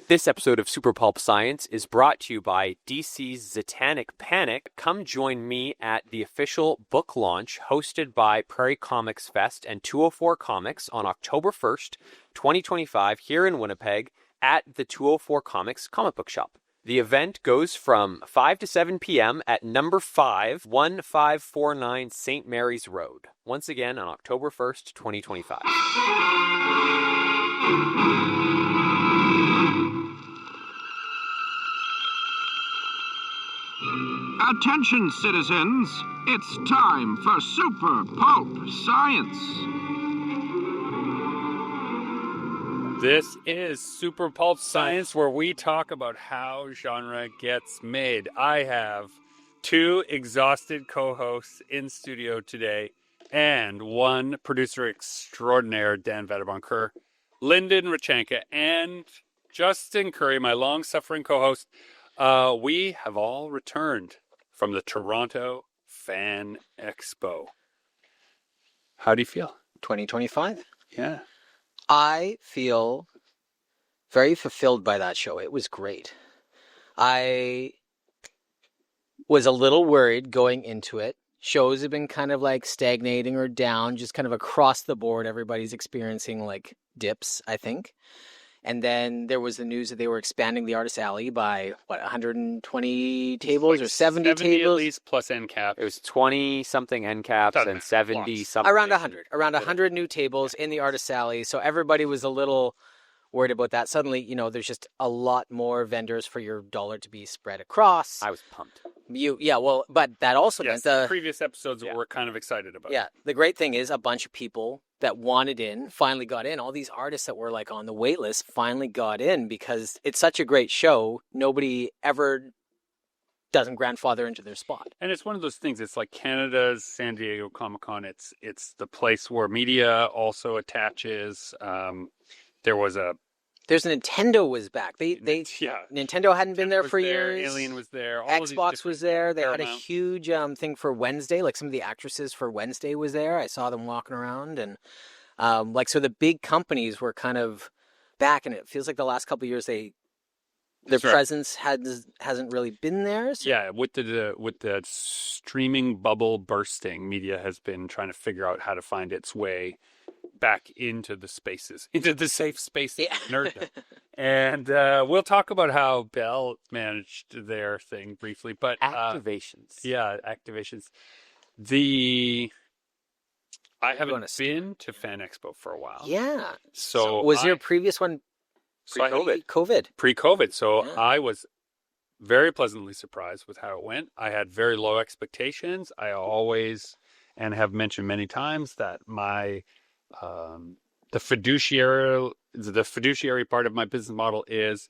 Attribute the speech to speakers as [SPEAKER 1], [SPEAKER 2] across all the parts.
[SPEAKER 1] This episode of Super Pulp Science is brought to you by DC's Zatanic Panic. Come join me at the official book launch hosted by Prairie Comics Fest and 204 Comics on October 1st, 2025 here in Winnipeg at the 204 Comics comic book shop. The event goes from 5 to 7 p.m. at number 5, 1549 St. Mary's Road. Once again on October 1st, 2025.
[SPEAKER 2] Attention, citizens. It's time for Super Pulp Science.
[SPEAKER 3] This is Super Pulp Science, where we talk about how genre gets made. I have two exhausted co-hosts in studio today and one producer extraordinaire, Dan Vadeboncoeur, Lyndon Rachanka, and Justin Curry, my long-suffering co-host. We have all returned from the Toronto Fan Expo. How do you feel?
[SPEAKER 4] 2025?
[SPEAKER 3] Yeah.
[SPEAKER 4] I feel very fulfilled by that show. It was great. I was a little worried going into it. Shows have been kind of like stagnating or down, just kind of across the board. Everybody's experiencing like dips, I think. And then there was the news that they were expanding the Artist Alley by, 120 tables or 70 tables?
[SPEAKER 3] At least plus end cap.
[SPEAKER 1] It was 20-something end caps and 70-something.
[SPEAKER 4] Around 100. Around 100 new tables in the Artist Alley. So everybody was a little worried about that. Suddenly, there's just a lot more vendors for your dollar to be spread across.
[SPEAKER 1] I was pumped.
[SPEAKER 4] But that also
[SPEAKER 3] Yes,
[SPEAKER 4] meant
[SPEAKER 3] the previous episodes we're kind of excited about.
[SPEAKER 4] Yeah, the great thing is a bunch of people that wanted in finally got in. All these artists that were like on the wait list finally got in because it's such a great show. Nobody ever doesn't grandfather into their spot.
[SPEAKER 3] And it's one of those things. It's like Canada's San Diego Comic-Con. It's the place where media also attaches.
[SPEAKER 4] There's Nintendo was back. Nintendo hadn't been there for years.
[SPEAKER 3] Alien was there.
[SPEAKER 4] Xbox was there. They
[SPEAKER 3] Paramount.
[SPEAKER 4] had a huge thing for Wednesday. Like some of the actresses for Wednesday was there. I saw them walking around, and so the big companies were kind of back. And it feels like the last couple of years their presence hasn't really been there. So.
[SPEAKER 3] Yeah, with the streaming bubble bursting, media has been trying to figure out how to find its way back into the spaces, into the safe space of nerddom. And we'll talk about how Bell managed their thing briefly, but
[SPEAKER 1] activations.
[SPEAKER 3] Activations. I haven't been to Fan Expo for a while.
[SPEAKER 4] Yeah.
[SPEAKER 3] So
[SPEAKER 4] was your previous one pre-COVID?
[SPEAKER 3] Pre-COVID. So I was very pleasantly surprised with how it went. I had very low expectations. I always, and have mentioned many times, that my the fiduciary part of my business model is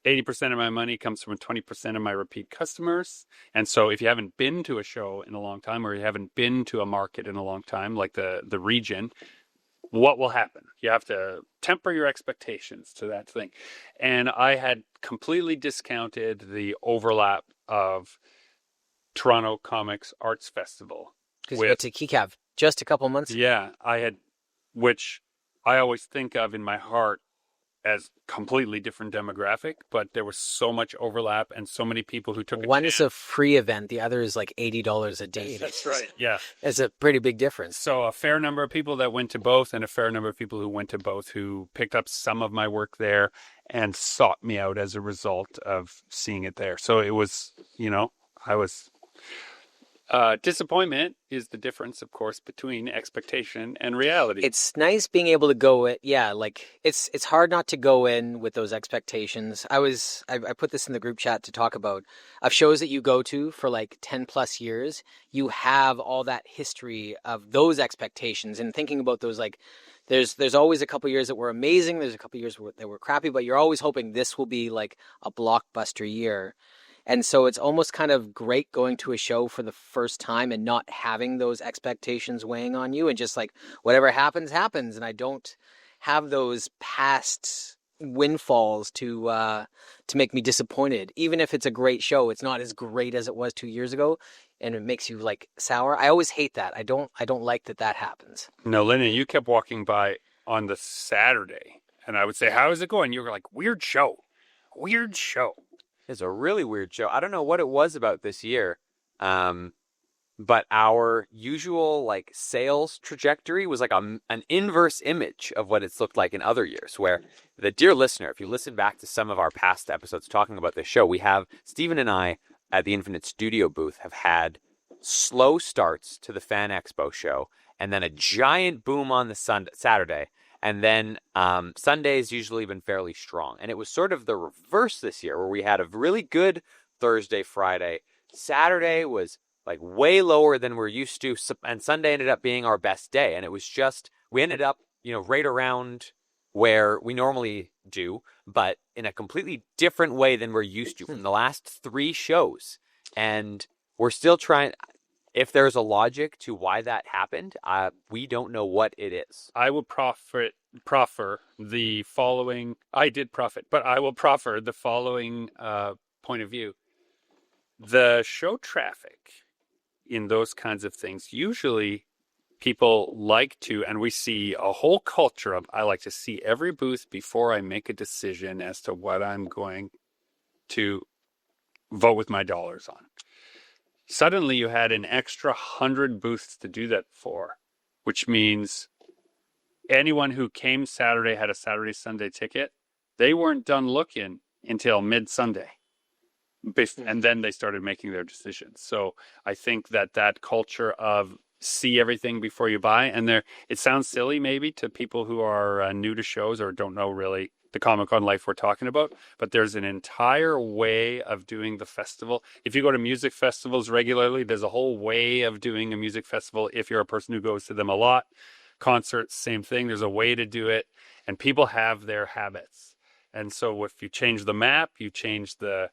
[SPEAKER 3] 80% of my money comes from 20% of my repeat customers. And so if you haven't been to a show in a long time, or you haven't been to a market in a long time, like the region, what will happen? You have to temper your expectations to that thing. And I had completely discounted the overlap of Toronto Comics Arts Festival.
[SPEAKER 4] Because you went to KCAV just a couple months ago.
[SPEAKER 3] Yeah, which I always think of in my heart as completely different demographic, but there was so much overlap and so many people who took
[SPEAKER 4] one is a free event, the other is like $80 a day.
[SPEAKER 3] That's right. Yeah.
[SPEAKER 4] It's a pretty big difference.
[SPEAKER 3] So a fair number of people that went to both, and a fair number of people who went to both who picked up some of my work there and sought me out as a result of seeing it there. So it was, I was disappointment is the difference, of course, between expectation and reality.
[SPEAKER 4] It's nice being able to go it's hard not to go in with those expectations. I put this in the group chat to talk about of shows that you go to for like 10 plus years. You have all that history of those expectations and thinking about those, like there's always a couple years that were amazing. There's a couple years that were crappy, but you're always hoping this will be like a blockbuster year. And so it's almost kind of great going to a show for the first time and not having those expectations weighing on you and just like whatever happens, happens. And I don't have those past windfalls to make me disappointed. Even if it's a great show, it's not as great as it was 2 years ago, and it makes you like sour. I always hate that. I don't like that happens.
[SPEAKER 3] No, Lennon, you kept walking by on the Saturday, and I would say, "How is it going?" You were like, "Weird show." weird show.
[SPEAKER 1] It's a really weird show. I don't know what it was about this year, but our usual like sales trajectory was like an inverse image of what it's looked like in other years. Where the dear listener, if you listen back to some of our past episodes talking about this show, we have Stephen and I at the Infinite Studio booth have had slow starts to the Fan Expo show, and then a giant boom on the Saturday. And then Sunday's usually been fairly strong. And it was sort of the reverse this year, where we had a really good Thursday, Friday. Saturday was like way lower than we're used to. And Sunday ended up being our best day. And it was just, we ended up, right around where we normally do, but in a completely different way than we're used to from the last 3 shows. And we're still trying... If there's a logic to why that happened, we don't know what it is.
[SPEAKER 3] I will proffer the following. I did profit, but I will proffer the following point of view. The show traffic in those kinds of things, usually people like to, and we see a whole culture of, I like to see every booth before I make a decision as to what I'm going to vote with my dollars on. Suddenly you had an extra 100 booths to do that for, which means anyone who came Saturday had a Saturday, Sunday ticket. They weren't done looking until mid-Sunday. And then they started making their decisions. So I think that culture of see everything before you buy, and it sounds silly maybe to people who are new to shows or don't know really the Comic-Con life we're talking about, but there's an entire way of doing the festival. If you go to music festivals regularly, there's a whole way of doing a music festival if you're a person who goes to them a lot. Concerts, same thing. There's a way to do it, and people have their habits. And so if you change the map, you change the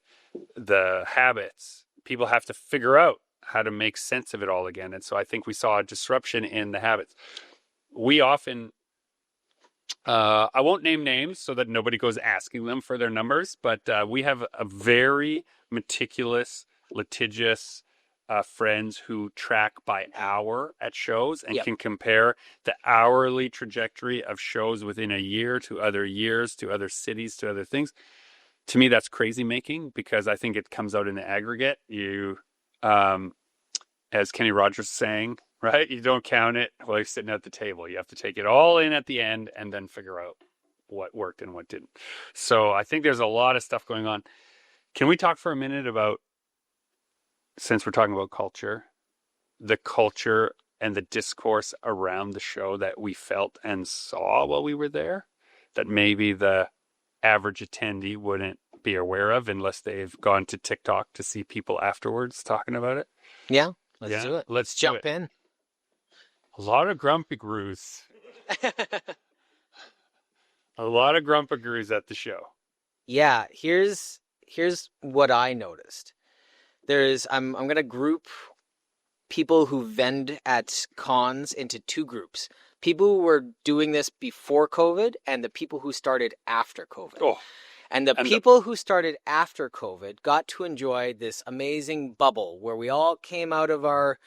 [SPEAKER 3] habits. People have to figure out how to make sense of it all again. And so I think we saw a disruption in the habits. We often... I won't name names so that nobody goes asking them for their numbers, but we have a very meticulous, litigious friends who track by hour at shows and can compare the hourly trajectory of shows within a year to other years, to other cities, to other things. To me, that's crazy making, because I think it comes out in the aggregate. You, as Kenny Rogers is saying, right? You don't count it while you're sitting at the table. You have to take it all in at the end and then figure out what worked and what didn't. So I think there's a lot of stuff going on. Can we talk for a minute about, since we're talking about culture, the culture and the discourse around the show that we felt and saw while we were there, that maybe the average attendee wouldn't be aware of unless they've gone to TikTok to see people afterwards talking about it?
[SPEAKER 4] Yeah, let's do it.
[SPEAKER 3] Let's
[SPEAKER 4] jump in.
[SPEAKER 3] A lot of grumpy grooves. A lot of grumpy grooves at the show.
[SPEAKER 4] Yeah, here's what I noticed. I'm gonna group people who vend at cons into 2 groups. People who were doing this before COVID and the people who started after COVID.
[SPEAKER 3] Oh.
[SPEAKER 4] And the people who started after COVID got to enjoy this amazing bubble where we all came out of our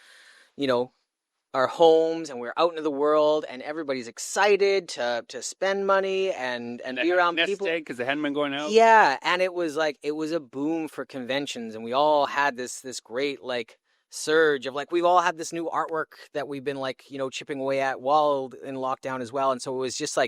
[SPEAKER 4] homes and we're out into the world, and everybody's excited to spend money and be around people.
[SPEAKER 3] Because they hadn't been going out.
[SPEAKER 4] Yeah, and it was a boom for conventions, and we all had this great surge of we've all had this new artwork that we've been chipping away at while in lockdown as well. And so it was just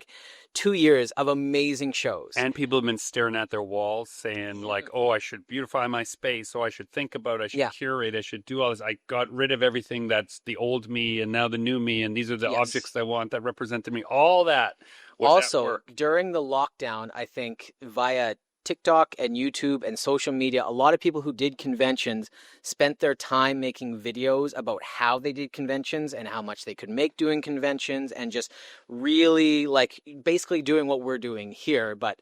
[SPEAKER 4] 2 years of amazing shows.
[SPEAKER 3] And people have been staring at their walls saying oh, I should beautify my space. Oh, I should think about it. I should curate. I should do all this. I got rid of everything that's the old me and now the new me. And these are the objects I want that represented me. All that was
[SPEAKER 4] also during the lockdown, I think via TikTok and YouTube and social media, a lot of people who did conventions spent their time making videos about how they did conventions and how much they could make doing conventions, and just really basically doing what we're doing here, but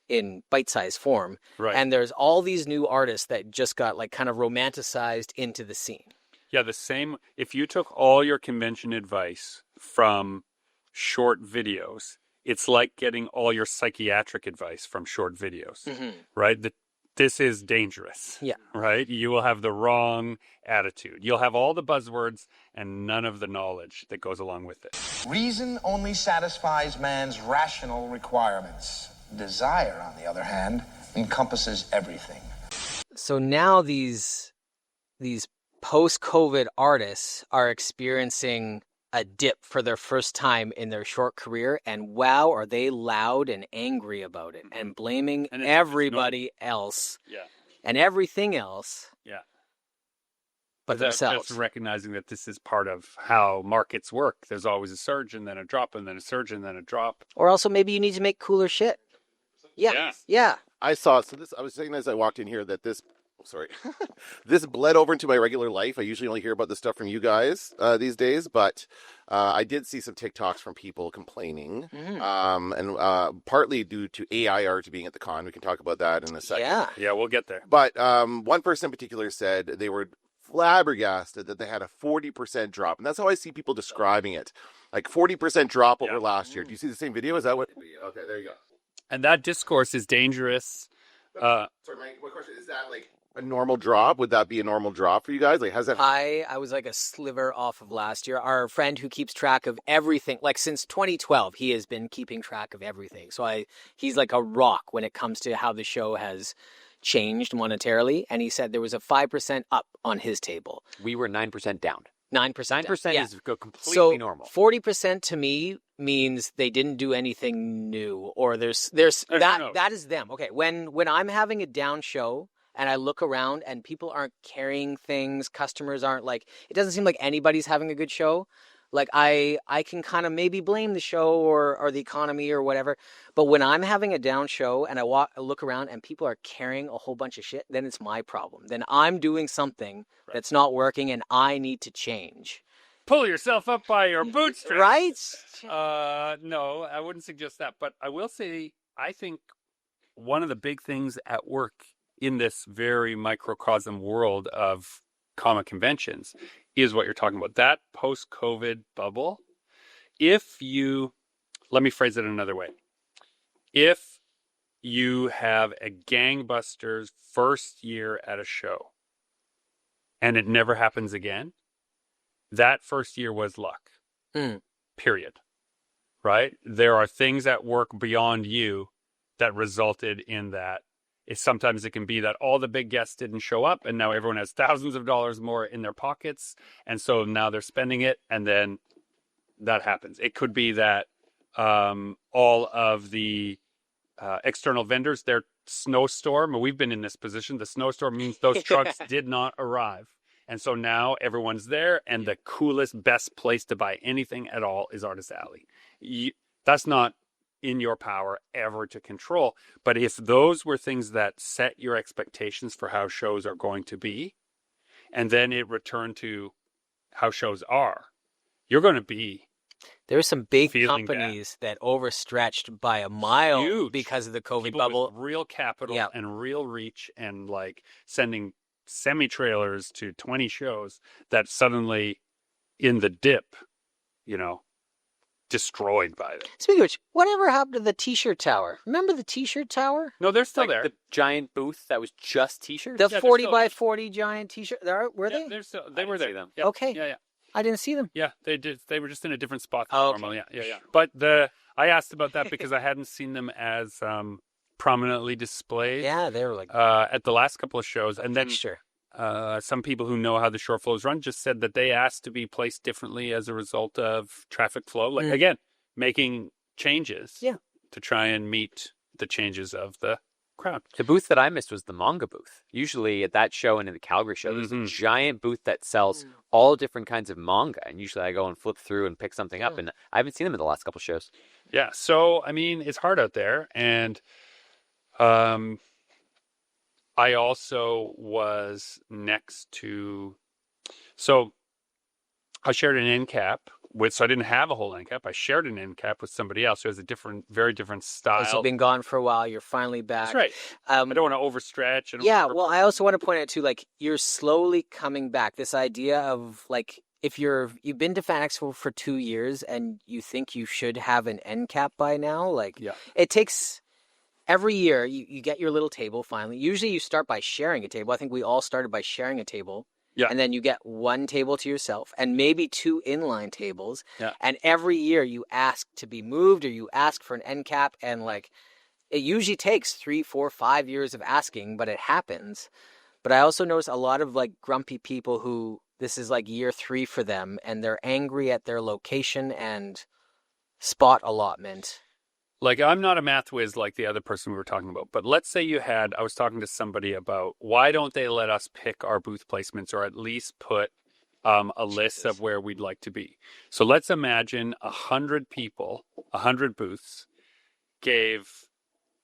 [SPEAKER 4] in bite-sized form.
[SPEAKER 3] Right.
[SPEAKER 4] And there's all these new artists that just got kind of romanticized into the scene.
[SPEAKER 3] Yeah, the same. If you took all your convention advice from short videos, it's like getting all your psychiatric advice from short videos, right? This is dangerous, right? You will have the wrong attitude. You'll have all the buzzwords and none of the knowledge that goes along with it.
[SPEAKER 5] Reason only satisfies man's rational requirements. Desire, on the other hand, encompasses everything.
[SPEAKER 4] So now these post-COVID artists are experiencing a dip for their first time in their short career, and wow, are they loud and angry about it and blaming everybody else and everything else but themselves.
[SPEAKER 3] Just recognizing that this is part of how markets work. There's always a surge and then a drop and then a surge and then a drop.
[SPEAKER 4] Or also maybe you need to make cooler shit. Yeah.
[SPEAKER 6] I saw, I was saying as I walked in here that this bled over into my regular life. I usually only hear about this stuff from you guys these days, but I did see some TikToks from people complaining, and partly due to AI art being at the con. We can talk about that in a second.
[SPEAKER 3] Yeah, we'll get there.
[SPEAKER 6] But one person in particular said they were flabbergasted that they had a 40% drop, and that's how I see people describing it, like 40% drop over last year. Do you see the same video? Is that what? Okay, there you go.
[SPEAKER 3] And that discourse is dangerous.
[SPEAKER 6] Sorry, my question is that like a normal drop? Would that be a normal drop for you guys? Like, how's that?
[SPEAKER 4] I was like a sliver off of last year. Our friend who keeps track of everything, like since 2012, he has been keeping track of everything. So he's like a rock when it comes to how the show has changed monetarily. And he said there was a 5% up on his table.
[SPEAKER 1] We were 9% down.
[SPEAKER 4] 9%.
[SPEAKER 1] 9% is completely normal.
[SPEAKER 4] 40% to me means they didn't do anything new, or there's that is them. Okay, when I'm having a down show and I look around and people aren't carrying things, customers aren't like, it doesn't seem like anybody's having a good show. Like I can kind of maybe blame the show or the economy or whatever. But when I'm having a down show and I look around and people are carrying a whole bunch of shit, then it's my problem. Then I'm doing something that's not working and I need to change.
[SPEAKER 3] Pull yourself up by your bootstraps.
[SPEAKER 4] Right?
[SPEAKER 3] No, I wouldn't suggest that. But I will say, I think one of the big things at work in this very microcosm world of comic conventions is what you're talking about. That post-COVID bubble. Let me phrase it another way. If you have a gangbusters first year at a show and it never happens again, that first year was luck. Period. Right? There are things at work beyond you that resulted in that. Sometimes it can be that all the big guests didn't show up and now everyone has thousands of dollars more in their pockets. And so now they're spending it and then that happens. It could be that all of the external vendors, their snowstorm, we've been in this position. The snowstorm means those trucks did not arrive. And so now everyone's there and the coolest, best place to buy anything at all is Artist Alley. That's not in your power ever to control. But if those were things that set your expectations for how shows are going to be, and then it returned to how shows are, you're going to be
[SPEAKER 4] There's some big companies that overstretched by a mile because of the COVID
[SPEAKER 3] People
[SPEAKER 4] bubble.
[SPEAKER 3] With real capital and real reach and like sending semi-trailers to 20 shows that suddenly in the dip, destroyed by them.
[SPEAKER 4] Speaking of which, whatever happened to the T-shirt tower? Remember the T-shirt tower?
[SPEAKER 3] No, they're still there.
[SPEAKER 1] The giant booth that was just T-shirts?
[SPEAKER 4] The 40 by 40 giant T-shirt. Were they?
[SPEAKER 3] They were there.
[SPEAKER 1] Them.
[SPEAKER 3] Yeah.
[SPEAKER 4] Okay.
[SPEAKER 3] Yeah.
[SPEAKER 4] I didn't see them.
[SPEAKER 3] Yeah, they did. They were just in a different spot than
[SPEAKER 4] okay.
[SPEAKER 3] normal. Yeah. But I asked about that because I hadn't seen them as prominently displayed.
[SPEAKER 4] Yeah, they were like
[SPEAKER 3] at the last couple of shows, and then
[SPEAKER 4] sure.
[SPEAKER 3] Some people who know how the short flows run just said that they asked to be placed differently as a result of traffic flow. Like again, making changes to try and meet the changes of the crowd.
[SPEAKER 1] The booth that I missed was the manga booth. Usually at that show and in the Calgary show, there's a giant booth that sells all different kinds of manga. And usually I go and flip through and pick something up. And I haven't seen them in the last couple of shows.
[SPEAKER 3] Yeah. So, I mean, it's hard out there. And I also was next to... So I shared an end cap so I didn't have a whole end cap. I shared an end cap with somebody else who has a very different style.
[SPEAKER 4] So you've been gone for a while. You're finally back.
[SPEAKER 3] That's right. I don't want to overstretch.
[SPEAKER 4] Well, I also want to point out too, like you're slowly coming back. This idea of like if you've been to Fan Expo for 2 years and you think you should have an end cap by now, like it takes. Every year you get your little table finally. Usually you start by sharing a table. I think we all started by sharing a table. Yeah. And then you get one table to yourself and maybe 2 inline tables. Yeah. And every year you ask to be moved or you ask for an end cap and like it usually takes 3, 4, 5 years of asking, but it happens. But I also notice a lot of like grumpy people who this is like year 3 for them, and they're angry at their location and spot allotment.
[SPEAKER 3] Like, I'm not a math whiz like the other person we were talking about, but let's say I was talking to somebody about why don't they let us pick our booth placements, or at least put a list of where we'd like to be. So let's imagine 100 people, 100 booths, gave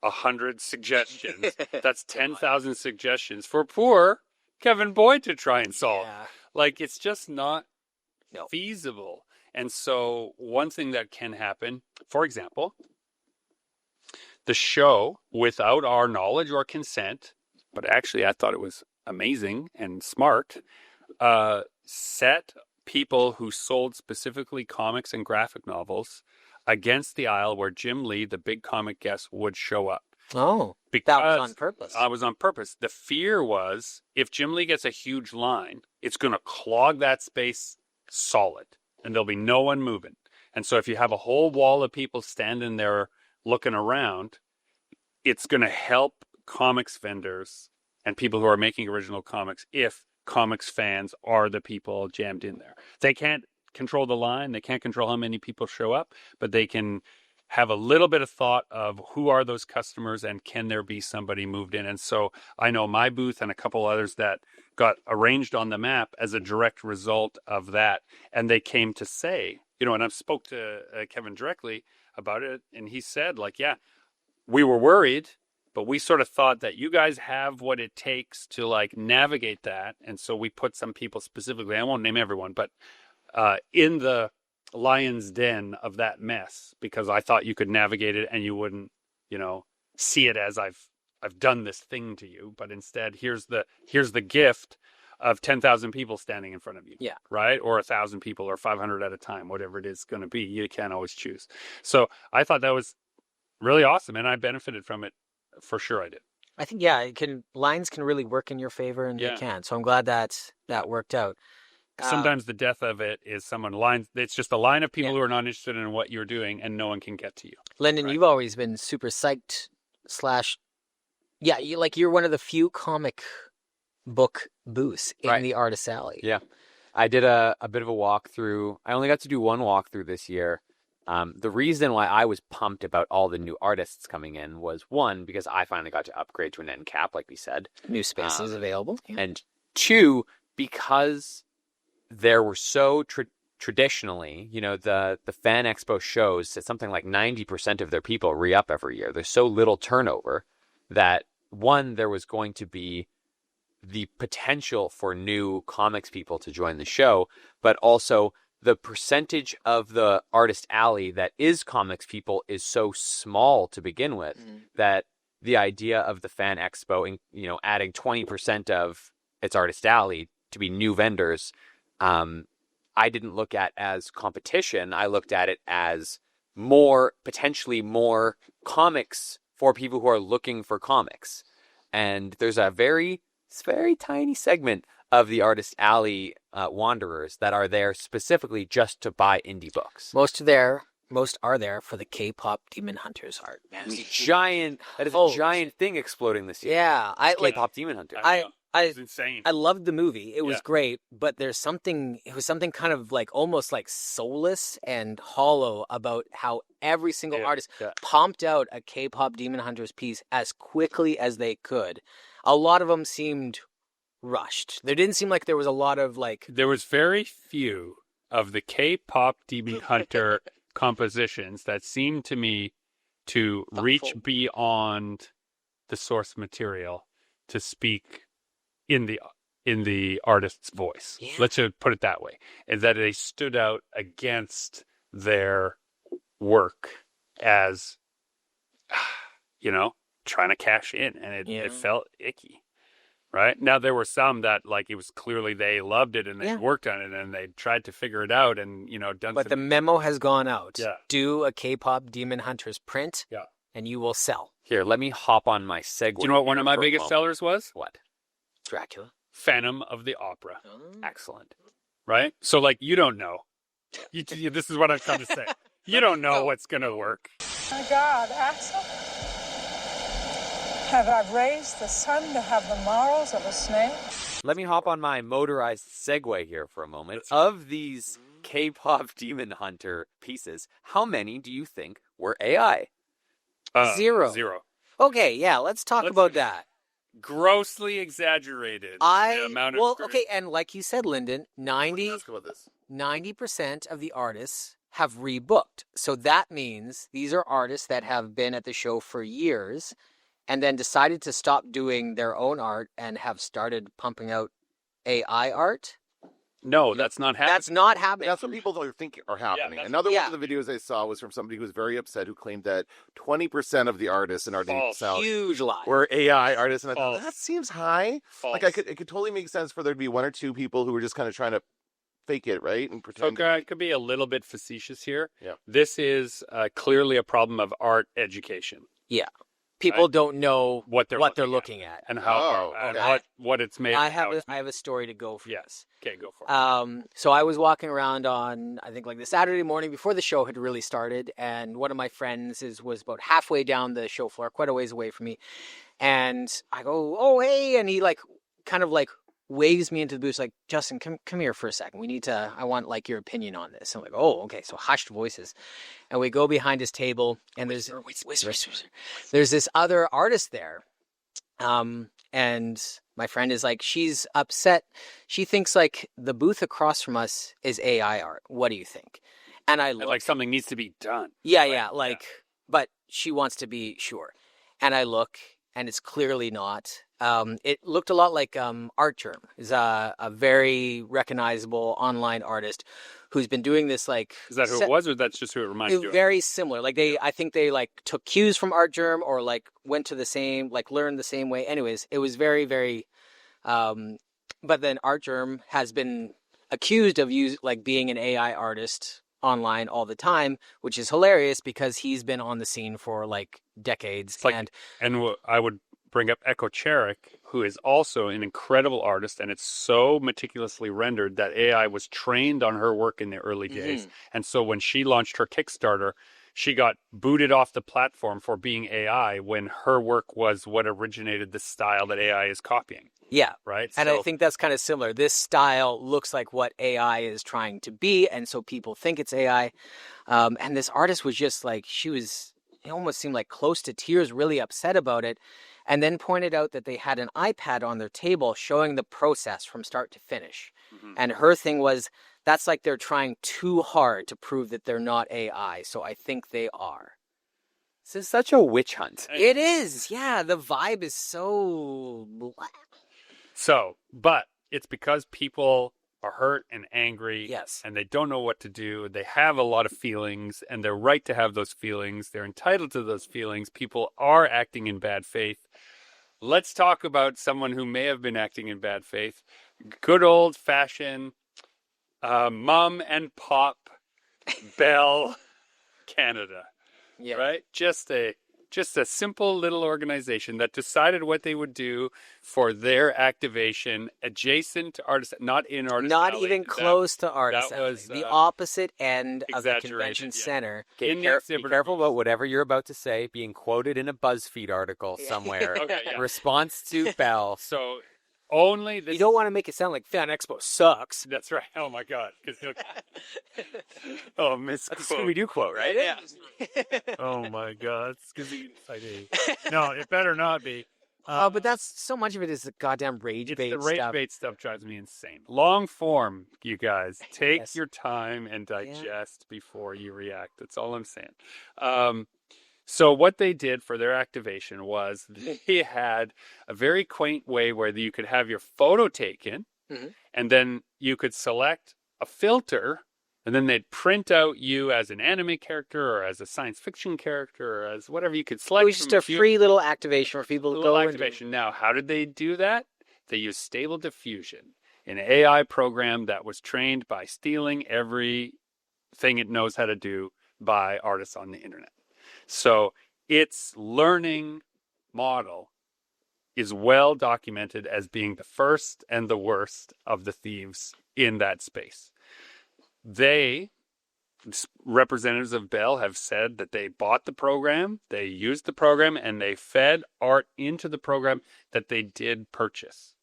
[SPEAKER 3] 100 suggestions. That's 10,000 suggestions for poor Kevin Boyd to try and solve.
[SPEAKER 4] Yeah.
[SPEAKER 3] Like, it's just not
[SPEAKER 4] No.
[SPEAKER 3] feasible. And so one thing that can happen, for example, the show, without our knowledge or consent, but actually I thought it was amazing and smart, set people who sold specifically comics and graphic novels against the aisle where Jim Lee, the big comic guest, would show up.
[SPEAKER 4] Oh,
[SPEAKER 3] Because
[SPEAKER 4] that was on purpose.
[SPEAKER 3] I was on purpose. The fear was if Jim Lee gets a huge line, it's going to clog that space solid and there'll be no one moving. And so if you have a whole wall of people standing there looking around, it's going to help comics vendors and people who are making original comics if comics fans are the people jammed in there. They can't control the line. They can't control how many people show up, but they can have a little bit of thought of who are those customers and can there be somebody moved in. And so I know my booth and a couple others that got arranged on the map as a direct result of that. And they came to say, and I spoke to Kevin directly about it, and he said, like, yeah, we were worried, but we sort of thought that you guys have what it takes to like navigate that. And so we put some people specifically, I won't name everyone, but in the lion's den of that mess, because I thought you could navigate it and you wouldn't, see it as I've done this thing to you, but instead here's the gift of 10,000 people standing in front of you.
[SPEAKER 4] Yeah.
[SPEAKER 3] Right? Or 1,000 people or 500 at a time, whatever it is going to be. You can't always choose. So I thought that was really awesome, and I benefited from it. For sure I did.
[SPEAKER 4] I think, lines can really work in your favor, and they can. So I'm glad that worked out.
[SPEAKER 3] Sometimes the death of it is it's just a line of people who are not interested in what you're doing, and no one can get to you.
[SPEAKER 4] Lyndon,
[SPEAKER 3] right?
[SPEAKER 4] You've always been super psyched you're one of the few comic book booths in the Artist Alley.
[SPEAKER 1] Yeah. I did a bit of a walkthrough. I only got to do one walkthrough this year. The reason why I was pumped about all the new artists coming in was, one, because I finally got to upgrade to an end cap, like we said.
[SPEAKER 4] New spaces available. Yeah.
[SPEAKER 1] And two, because there were so traditionally, the Fan Expo shows that something like 90% of their people re-up every year. There's so little turnover that, one, there was going to be the potential for new comics people to join the show, but also the percentage of the Artist Alley that is comics people is so small to begin with that the idea of the Fan Expo, adding 20% of its Artist Alley to be new vendors, I didn't look at as competition. I looked at it as potentially more comics for people who are looking for comics. And there's a very tiny segment of the Artist Alley wanderers that are there specifically just to buy indie books.
[SPEAKER 4] Most are there for the K-pop Demon Hunters art. Man,
[SPEAKER 1] that is a giant thing exploding this year.
[SPEAKER 4] Yeah,
[SPEAKER 1] K-pop Demon Hunter.
[SPEAKER 3] It's insane.
[SPEAKER 4] I loved the movie. It was great, but it was something kind of like almost like soulless and hollow about how every single artist pumped out a K-pop Demon Hunters piece as quickly as they could. A lot of them seemed rushed. There didn't seem like there was a lot of like...
[SPEAKER 3] There was very few of the K-pop Demon Hunter compositions that seemed to me to reach beyond the source material to speak in the artist's voice. Yeah. Let's just put it that way. And that they stood out against their work as, trying to cash in. And it felt icky. Right? Now, there were some that, like, it was clearly they loved it and they worked on it and they tried to figure it out and, done
[SPEAKER 4] But the memo has gone out.
[SPEAKER 3] Yeah.
[SPEAKER 4] Do a K-pop Demon Hunters print and you will sell.
[SPEAKER 1] Here, let me hop on my segue.
[SPEAKER 3] Do you know what one of my biggest sellers was?
[SPEAKER 1] What?
[SPEAKER 4] Dracula.
[SPEAKER 3] Phantom of the Opera.
[SPEAKER 4] Oh.
[SPEAKER 1] Excellent.
[SPEAKER 3] Right? So, like, you don't know. This is what I'm trying to say. You don't know what's going to work.
[SPEAKER 5] Oh, my God, Axel. Have I raised the sun to have the morals of a snail?
[SPEAKER 1] Let me hop on my motorized Segway here for a moment. Of these K-pop Demon Hunter pieces, how many do you think were AI?
[SPEAKER 4] Zero. Okay, yeah, let's talk about that.
[SPEAKER 3] Grossly exaggerated. The amount of
[SPEAKER 4] okay, and like you said, Lyndon, 90% of the artists have rebooked. So that means these are artists that have been at the show for years and then decided to stop doing their own art and have started pumping out AI art.
[SPEAKER 3] No, that's not happening.
[SPEAKER 4] That's not happening.
[SPEAKER 6] That's what people think are happening. Another one of the videos I saw was from somebody who was very upset, who claimed that 20% of the artists in our dating style
[SPEAKER 4] Huge lie.
[SPEAKER 6] were AI artists, and I thought
[SPEAKER 3] False.
[SPEAKER 6] that seems high.
[SPEAKER 3] False.
[SPEAKER 6] Like it could totally make sense for there to be one or two people who were just kind of trying to fake it, right, and pretend.
[SPEAKER 3] Okay, I could be a little bit facetious here.
[SPEAKER 6] Yeah.
[SPEAKER 3] This is clearly a problem of art education.
[SPEAKER 4] Yeah. People don't know
[SPEAKER 3] what they're
[SPEAKER 4] looking at.
[SPEAKER 3] And how and what it's made.
[SPEAKER 4] I have a story to go for this.
[SPEAKER 3] Okay, go for it.
[SPEAKER 4] So I was walking around on, I think, like the Saturday morning before the show had really started, and one of my friends was about halfway down the show floor, quite a ways away from me, and I go, "Oh, hey," and he kind of waves me into the booth, like, "Justin, come here for a second. I want like your opinion on this." I'm like, "Oh, okay." So hushed voices, and we go behind his table, and there's this other artist there, and my friend is like, she's upset. She thinks like the booth across from us is AI art. What do you think? And I look,
[SPEAKER 3] like something needs to be done.
[SPEAKER 4] Yeah, but she wants to be sure, and I look, and it's clearly not. It looked a lot like Artgerm is a very recognizable online artist who's been doing this like.
[SPEAKER 3] Is that who it was, or that's just who it reminds you of?
[SPEAKER 4] Very similar. Like I think they like took cues from Artgerm or like went to the same, like learned the same way. Anyways, it was very, very. But then Artgerm has been accused of being an AI artist online all the time, which is hilarious because he's been on the scene for like decades.
[SPEAKER 3] And I would bring up Echo Cherik, who is also an incredible artist, and it's so meticulously rendered that AI was trained on her work in the early days. And so when she launched her Kickstarter, she got booted off the platform for being AI when her work was what originated the style that AI is copying.
[SPEAKER 4] Yeah.
[SPEAKER 3] Right.
[SPEAKER 4] And I think that's kind of similar. This style looks like what AI is trying to be, and so people think it's AI. And this artist was just like, it almost seemed like close to tears, really upset about it. And then pointed out that they had an iPad on their table showing the process from start to finish. And her thing was, that's like they're trying too hard to prove that they're not AI. So I think they are.
[SPEAKER 1] This is such a witch hunt.
[SPEAKER 4] It is. Yeah, the vibe is so black.
[SPEAKER 3] But it's because people are hurt and angry.
[SPEAKER 4] Yes.
[SPEAKER 3] And they don't know what to do. They have a lot of feelings, and they're right to have those feelings. They're entitled to those feelings. People are acting in bad faith. Let's talk about someone who may have been acting in bad faith. Good old-fashioned mom and pop Bell Canada.
[SPEAKER 4] Yeah.
[SPEAKER 3] Right? Just a simple little organization that decided what they would do for their activation adjacent to artists, not in Artist
[SPEAKER 4] Not
[SPEAKER 3] Alley.
[SPEAKER 4] even close to Artist
[SPEAKER 3] that
[SPEAKER 4] Alley.
[SPEAKER 3] was,
[SPEAKER 4] the opposite end of the
[SPEAKER 3] exaggerated,
[SPEAKER 4] convention center.
[SPEAKER 1] Okay,
[SPEAKER 3] In the
[SPEAKER 1] be
[SPEAKER 3] exhibitor
[SPEAKER 1] careful about whatever you're about to say being quoted in a BuzzFeed article somewhere.
[SPEAKER 3] Okay, yeah.
[SPEAKER 1] Response to Bell.
[SPEAKER 3] So only this.
[SPEAKER 4] You don't want to make it sound like Fan Expo sucks.
[SPEAKER 3] That's right. Oh my God. Oh,
[SPEAKER 1] That's a
[SPEAKER 3] misquote.
[SPEAKER 1] Scooby-Doo quote, right?
[SPEAKER 4] Yeah.
[SPEAKER 3] Oh my God. No, it better not be.
[SPEAKER 4] But that's so much of it is the goddamn rage bait
[SPEAKER 3] The rage
[SPEAKER 4] stuff.
[SPEAKER 3] bait stuff drives me insane. Long form, you guys. Take
[SPEAKER 4] Yes.
[SPEAKER 3] your time and digest before you react. That's all I'm saying. So what they did for their activation was they had a very quaint way where you could have your photo taken, and then you could select a filter, and then they'd print out you as an anime character or as a science fiction character or as whatever you could select.
[SPEAKER 4] It was just a free little activation for people to go
[SPEAKER 3] activation. Now, how did they do that? They used Stable Diffusion, an AI program that was trained by stealing everything it knows how to do by artists on the internet. So its learning model is well documented as being the first and the worst of the thieves in that space. They representatives of Bell have said that they bought the program, they used the program, and they fed art into the program that they did purchase.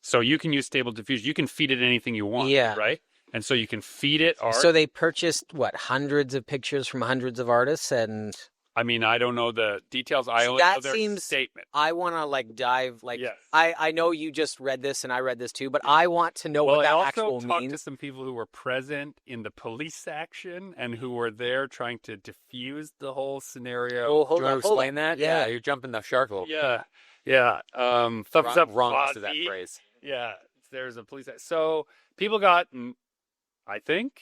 [SPEAKER 3] So you can use Stable Diffusion. You can feed it anything you want, right? And so you can feed it art.
[SPEAKER 4] So they purchased, hundreds of pictures from hundreds of artists and...
[SPEAKER 3] I mean, I don't know the details. I only know their statement.
[SPEAKER 4] I want to dive
[SPEAKER 3] yes.
[SPEAKER 4] I know you just read this and I read this too, but I want to know what that actual means.
[SPEAKER 3] I also talked to some people who were present in the police action and who were there trying to diffuse the whole scenario.
[SPEAKER 1] Oh, hold on, explain that? Yeah, you're jumping the shark a little.
[SPEAKER 3] Yeah. Thumbs up.
[SPEAKER 1] Wrong to that phrase.
[SPEAKER 3] Yeah, there's a police. So people got, I think,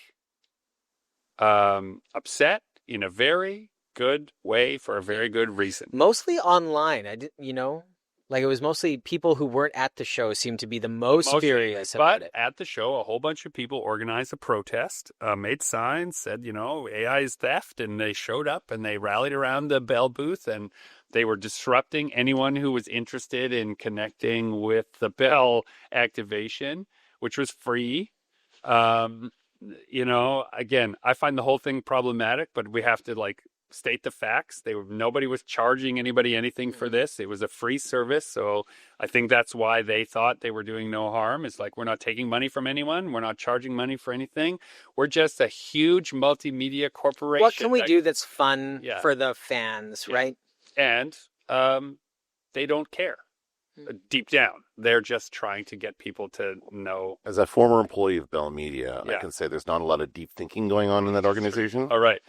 [SPEAKER 3] upset in a very good way for a very good reason.
[SPEAKER 4] Mostly online. I didn't, it was mostly people who weren't at the show seemed to be the most furious about it.
[SPEAKER 3] But at the show, a whole bunch of people organized a protest, made signs, said, AI is theft, and they showed up and they rallied around the Bell booth and they were disrupting anyone who was interested in connecting with the Bell activation, which was free. Again, I find the whole thing problematic, but we have to state the facts. Nobody was charging anybody anything for this. It was a free service. So I think that's why they thought they were doing no harm. It's we're not taking money from anyone. We're not charging money for anything. We're just a huge multimedia corporation.
[SPEAKER 4] What can we do that's fun for the fans, right?
[SPEAKER 3] And they don't care. Deep down, they're just trying to get people to know.
[SPEAKER 6] As a former employee of Bell Media, I can say there's not a lot of deep thinking going on in that organization.
[SPEAKER 3] All right.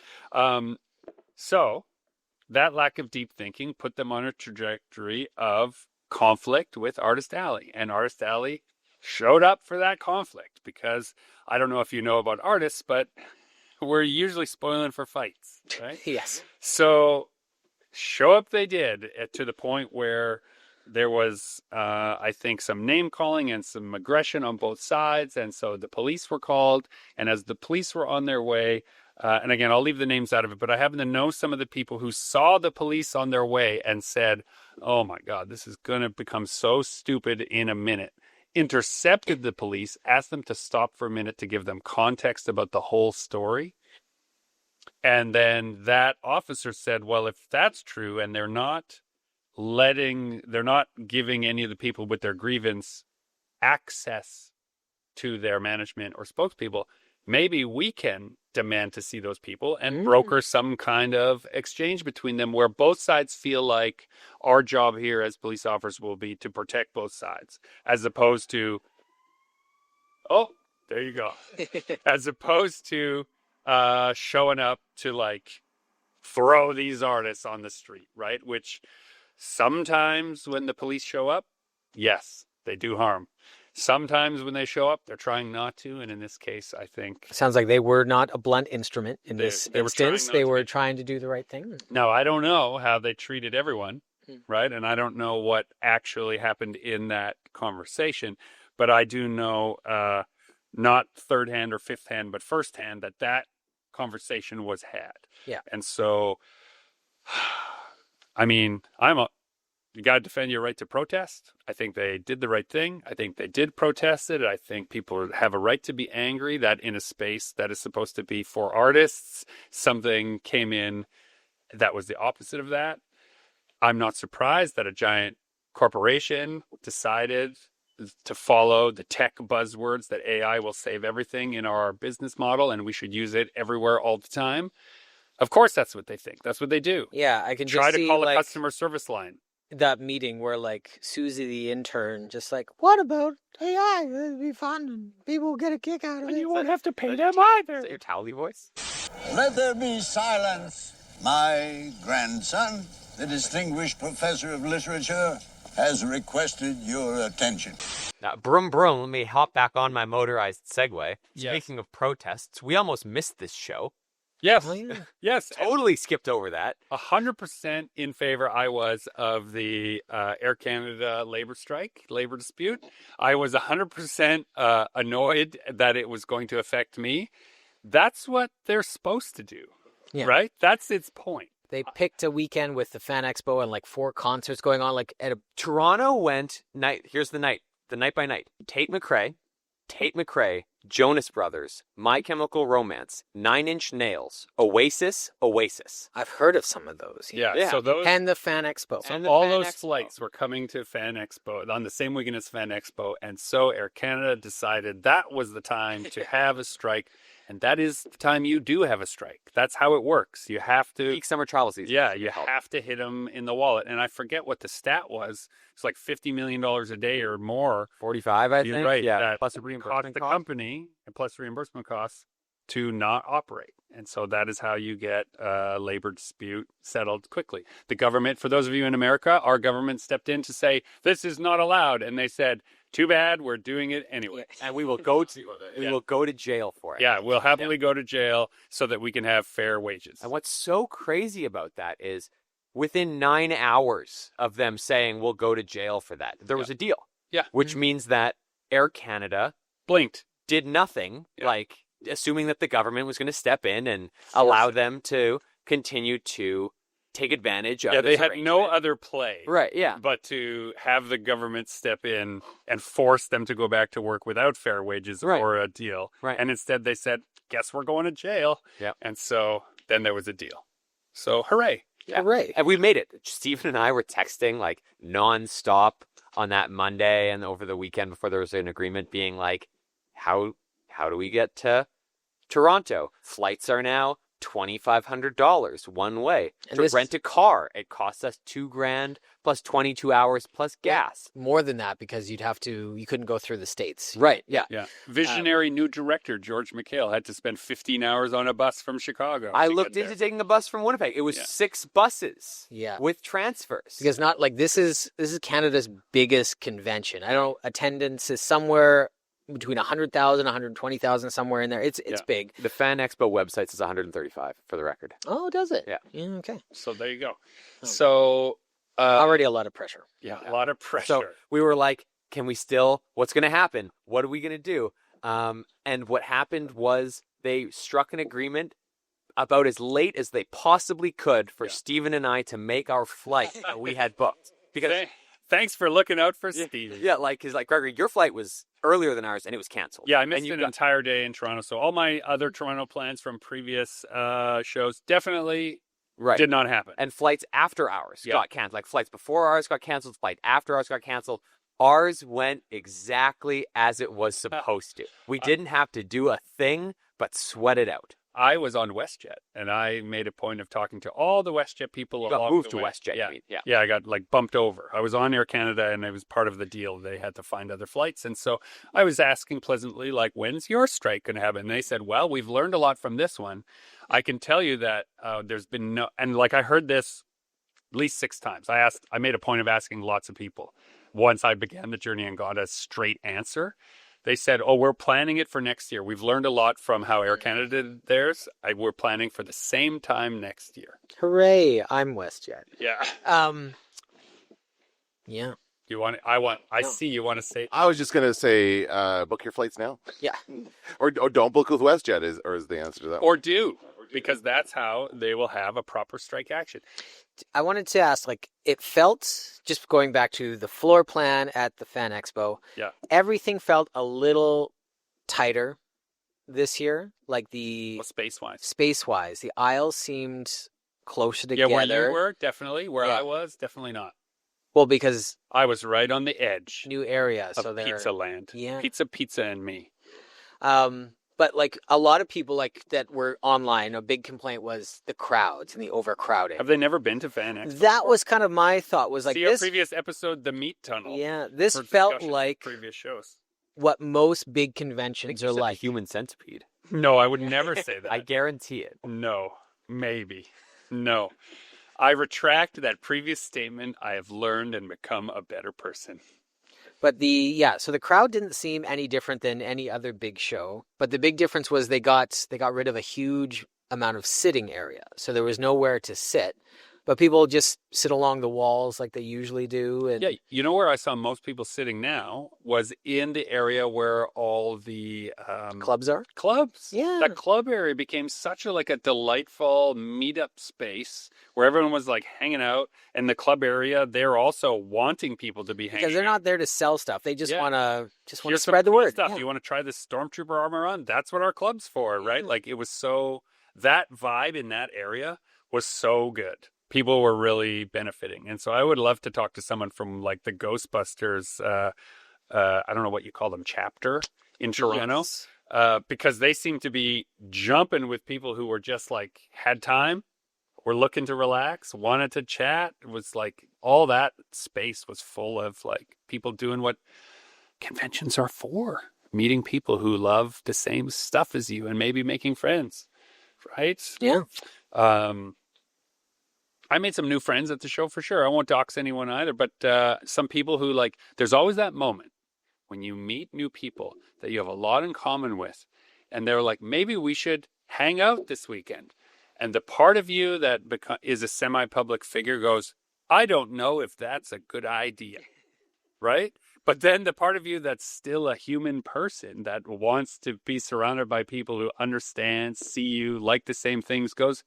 [SPEAKER 3] So that lack of deep thinking put them on a trajectory of conflict with Artist Alley. And Artist Alley showed up for that conflict because I don't know if you know about artists, but we're usually spoiling for fights, right?
[SPEAKER 4] Yes.
[SPEAKER 3] So show up they did to the point where there was, I think, some name calling and some aggression on both sides. And so the police were called. And as the police were on their way, and again, I'll leave the names out of it, but I happen to know some of the people who saw the police on their way and said, oh my God, this is going to become so stupid in a minute. Intercepted the police, asked them to stop for a minute to give them context about the whole story. And then that officer said, well, if that's true and they're not giving any of the people with their grievance access to their management or spokespeople, maybe we can demand to see those people and broker some kind of exchange between them where both sides feel like our job here as police officers will be to protect both sides, as opposed to, oh, there you go, as opposed to showing up to throw these artists on the street, right? Which sometimes when the police show up, yes, they do harm. Sometimes when they show up, they're trying not to. And in this case, I think...
[SPEAKER 4] Sounds like they were not a blunt instrument in this instance. They were trying to do the right thing.
[SPEAKER 3] Now, I don't know how they treated everyone, right? And I don't know what actually happened in that conversation. But I do know, not third hand or fifth hand, but first hand, that conversation was had.
[SPEAKER 4] Yeah.
[SPEAKER 3] And so, I mean, you got to defend your right to protest. I think they did the right thing. I think they did protest it. I think people have a right to be angry that in a space that is supposed to be for artists, something came in that was the opposite of that. I'm not surprised that a giant corporation decided to follow the tech buzzwords that AI will save everything in our business model and we should use it everywhere all the time. Of course, that's what they think. That's what they do.
[SPEAKER 4] Yeah, I can just
[SPEAKER 3] try to call a customer service line.
[SPEAKER 4] That meeting where Susie the intern just what about AI? It'd be fun and people will get a kick out of it.
[SPEAKER 3] And you won't have to pay them either.
[SPEAKER 1] Is that your Tally voice?
[SPEAKER 7] Let there be silence. My grandson, the distinguished professor of literature, has requested your attention.
[SPEAKER 1] Now, brum brum, let me hop back on my motorized Segway.
[SPEAKER 3] Yes.
[SPEAKER 1] Speaking of protests, we almost missed this show.
[SPEAKER 3] Yes.
[SPEAKER 4] Oh, yeah.
[SPEAKER 3] Yes.
[SPEAKER 1] Totally skipped over that.
[SPEAKER 3] 100% in favor I was of the Air Canada labor dispute. I was 100% annoyed that it was going to affect me. That's what they're supposed to do, right? That's its point.
[SPEAKER 4] They picked a weekend with the Fan Expo and 4 concerts going on at a...
[SPEAKER 1] Toronto went night. Here's the night by night. Tate McRae, Jonas Brothers, My Chemical Romance, Nine Inch Nails, Oasis.
[SPEAKER 4] I've heard of some of those.
[SPEAKER 3] Yeah. So those
[SPEAKER 4] And the Fan Expo.
[SPEAKER 1] And the
[SPEAKER 3] all
[SPEAKER 1] Fan
[SPEAKER 3] those
[SPEAKER 1] Expo.
[SPEAKER 3] flights were coming to Fan Expo on the same weekend as Fan Expo, and so Air Canada decided that was the time to have a strike, and that is the time you do have a strike. That's how it works. You have to
[SPEAKER 1] Peak summer travel season.
[SPEAKER 3] Yeah, you have to hit them in the wallet. And I forget what the stat was. It's like $50 million a day or more.
[SPEAKER 1] 45, I
[SPEAKER 3] You're
[SPEAKER 1] think.
[SPEAKER 3] right.
[SPEAKER 1] Yeah,
[SPEAKER 3] That
[SPEAKER 1] plus a
[SPEAKER 3] cost
[SPEAKER 1] reimbursement
[SPEAKER 3] the
[SPEAKER 1] cost.
[SPEAKER 3] company and plus reimbursement costs to not operate. And so that is how you get a labor dispute settled quickly. The government, for those of you in America, our government stepped in to say, this is not allowed. And they said, too bad, we're doing it anyway.
[SPEAKER 1] And we will go to jail for it.
[SPEAKER 3] Yeah, we'll happily go to jail so that we can have fair wages.
[SPEAKER 1] And what's so crazy about that is within 9 hours of them saying we'll go to jail for that, there was a deal.
[SPEAKER 3] Yeah.
[SPEAKER 1] Which means that Air Canada
[SPEAKER 3] Blinked.
[SPEAKER 1] did nothing,
[SPEAKER 3] Yeah.
[SPEAKER 1] like assuming that the government was going to step in and allow them to continue to take advantage of
[SPEAKER 3] Yeah, they
[SPEAKER 1] this
[SPEAKER 3] had no
[SPEAKER 1] arrangement.
[SPEAKER 3] other play.
[SPEAKER 1] Right, yeah.
[SPEAKER 3] But to have the government step in and force them to go back to work without fair wages
[SPEAKER 1] Right.
[SPEAKER 3] or a deal.
[SPEAKER 1] Right.
[SPEAKER 3] And instead they said, guess we're going to jail.
[SPEAKER 1] Yeah.
[SPEAKER 3] And so then there was a deal. So hooray.
[SPEAKER 1] Yeah.
[SPEAKER 4] Hooray.
[SPEAKER 1] And we made it. Stephen and I were texting like nonstop on that Monday and over the weekend before there was an agreement being like, how do we get to Toronto? Flights are now $2,500 one way.
[SPEAKER 4] And
[SPEAKER 1] To
[SPEAKER 4] this-
[SPEAKER 1] rent a car, it costs us $2,000 plus 22 hours plus gas.
[SPEAKER 4] More than that because you couldn't go through the States.
[SPEAKER 1] Right. Yeah.
[SPEAKER 3] Yeah. Visionary new director George McHale had to spend 15 hours on a bus from Chicago.
[SPEAKER 1] I
[SPEAKER 3] to
[SPEAKER 1] looked
[SPEAKER 3] get
[SPEAKER 1] into
[SPEAKER 3] there.
[SPEAKER 1] taking a bus from Winnipeg. It was
[SPEAKER 3] Yeah.
[SPEAKER 1] 6 buses.
[SPEAKER 4] Yeah.
[SPEAKER 1] With transfers.
[SPEAKER 4] Because not like this is Canada's biggest convention. I don't know, attendance is somewhere between 100,000, 120,000, somewhere in there. It's
[SPEAKER 3] Yeah.
[SPEAKER 4] big.
[SPEAKER 1] The Fan Expo website says 135 for the record.
[SPEAKER 4] Oh, does it?
[SPEAKER 1] Yeah.
[SPEAKER 4] Okay.
[SPEAKER 3] So there you go.
[SPEAKER 4] Oh.
[SPEAKER 3] So
[SPEAKER 4] Already a lot of pressure.
[SPEAKER 3] yeah, a lot of pressure.
[SPEAKER 1] So we were like, can we still, what's going to happen? What are we going to do? And what happened was they struck an agreement about as late as they possibly could for Stephen and I to make our flight that we had booked. Because,
[SPEAKER 3] Thanks for looking out for Stevie.
[SPEAKER 1] yeah, like, because like, Gregory, your flight was earlier than ours and it was canceled.
[SPEAKER 3] Yeah, I missed
[SPEAKER 1] And you
[SPEAKER 3] an
[SPEAKER 1] got-
[SPEAKER 3] entire day in Toronto. So all my other Toronto plans from previous shows definitely
[SPEAKER 1] Right.
[SPEAKER 3] did not happen.
[SPEAKER 1] And flights after ours
[SPEAKER 3] Yeah.
[SPEAKER 1] got canceled. Like flights before ours got canceled, flight after ours got canceled. Ours went exactly as it was supposed to. We didn't have to do a thing but sweat it out.
[SPEAKER 3] I was on WestJet, and I made a point of talking to all the WestJet people
[SPEAKER 1] You got
[SPEAKER 3] along
[SPEAKER 1] moved
[SPEAKER 3] the
[SPEAKER 1] to
[SPEAKER 3] way.
[SPEAKER 1] WestJet,
[SPEAKER 3] Yeah.
[SPEAKER 1] you mean? Yeah.
[SPEAKER 3] Yeah, I got like bumped over. I was on Air Canada, and it was part of the deal. They had to find other flights, and so I was asking pleasantly, like, when's your strike going to happen? And they said, well, we've learned a lot from this one. I can tell you that there's been no, and like I heard this at least 6 times. I made a point of asking lots of people. Once I began the journey and got a straight answer, they said, oh, we're planning it for next year. We've learned a lot from how Air Canada did theirs. We're planning for the same time next year.
[SPEAKER 4] Hooray! I'm WestJet.
[SPEAKER 3] Yeah.
[SPEAKER 4] Yeah.
[SPEAKER 3] You want? I see you want to say.
[SPEAKER 6] I was just gonna say, book your flights now,
[SPEAKER 4] Yeah.
[SPEAKER 6] or don't book with WestJet is the answer to that.
[SPEAKER 3] Or do, because that's how they will have a proper strike action.
[SPEAKER 4] I wanted to ask, like, it felt, just going back to the floor plan at the Fan Expo,
[SPEAKER 3] Yeah.
[SPEAKER 4] everything felt a little tighter this year. Like the
[SPEAKER 3] Well, space-wise.
[SPEAKER 4] space-wise, the aisles seemed closer
[SPEAKER 3] Yeah,
[SPEAKER 4] together.
[SPEAKER 3] where you were, definitely. Where
[SPEAKER 4] Yeah.
[SPEAKER 3] I was, definitely not.
[SPEAKER 4] Well, because
[SPEAKER 3] I was right on the edge
[SPEAKER 4] new area,
[SPEAKER 3] of
[SPEAKER 4] so they're
[SPEAKER 3] pizza land.
[SPEAKER 4] Yeah.
[SPEAKER 3] Pizza, and me.
[SPEAKER 4] But like a lot of people like that were online, a big complaint was the crowds and the overcrowding.
[SPEAKER 3] Have they never been to Fan Expo?
[SPEAKER 4] That was kind of my thought. Was like
[SPEAKER 3] See
[SPEAKER 4] this.
[SPEAKER 3] our previous episode, the meat tunnel.
[SPEAKER 4] Yeah, this
[SPEAKER 3] for
[SPEAKER 4] felt
[SPEAKER 3] discussion of
[SPEAKER 4] like
[SPEAKER 3] previous shows.
[SPEAKER 4] what most big
[SPEAKER 1] I think
[SPEAKER 4] conventions
[SPEAKER 1] you
[SPEAKER 4] are
[SPEAKER 1] said the
[SPEAKER 4] like.
[SPEAKER 1] human centipede.
[SPEAKER 3] No, I would never say that.
[SPEAKER 1] I guarantee it.
[SPEAKER 3] No, maybe. No. I retract that previous statement. I have learned and become a better person.
[SPEAKER 4] But so the crowd didn't seem any different than any other big show. But the big difference was they got rid of a huge amount of sitting area, so there was nowhere to sit. But people just sit along the walls like they usually do. And
[SPEAKER 3] Yeah, you know where I saw most people sitting now was in the area where all the
[SPEAKER 4] clubs are.
[SPEAKER 3] clubs.
[SPEAKER 4] Yeah.
[SPEAKER 3] That club area became such a delightful meetup space where everyone was like hanging out. And the club area, they're also wanting people to be hanging
[SPEAKER 4] Because they're
[SPEAKER 3] out.
[SPEAKER 4] not there to sell stuff. They just
[SPEAKER 3] Yeah.
[SPEAKER 4] want to
[SPEAKER 3] Here's some
[SPEAKER 4] spread the
[SPEAKER 3] cool
[SPEAKER 4] word.
[SPEAKER 3] stuff.
[SPEAKER 4] Yeah.
[SPEAKER 3] You want to try this stormtrooper armor on? That's what our club's for, right?
[SPEAKER 4] Yeah.
[SPEAKER 3] Like it was that vibe in that area was so good. People were really benefiting. And so I would love to talk to someone from like the Ghostbusters, I don't know what you call them, chapter in Toronto,
[SPEAKER 4] Yes.
[SPEAKER 3] because they seem to be jumping with people who were just like had time, were looking to relax, wanted to chat. It was like all that space was full of like people doing what conventions are for, meeting people who love the same stuff as you and maybe making friends, right?
[SPEAKER 4] Yeah.
[SPEAKER 3] I made some new friends at the show for sure. I won't dox anyone either, but some people who like, there's always that moment when you meet new people that you have a lot in common with. And they're like, maybe we should hang out this weekend. And the part of you that is a semi-public figure goes, I don't know if that's a good idea, right? But then the part of you that's still a human person that wants to be surrounded by people who understand, see you, like the same things goes,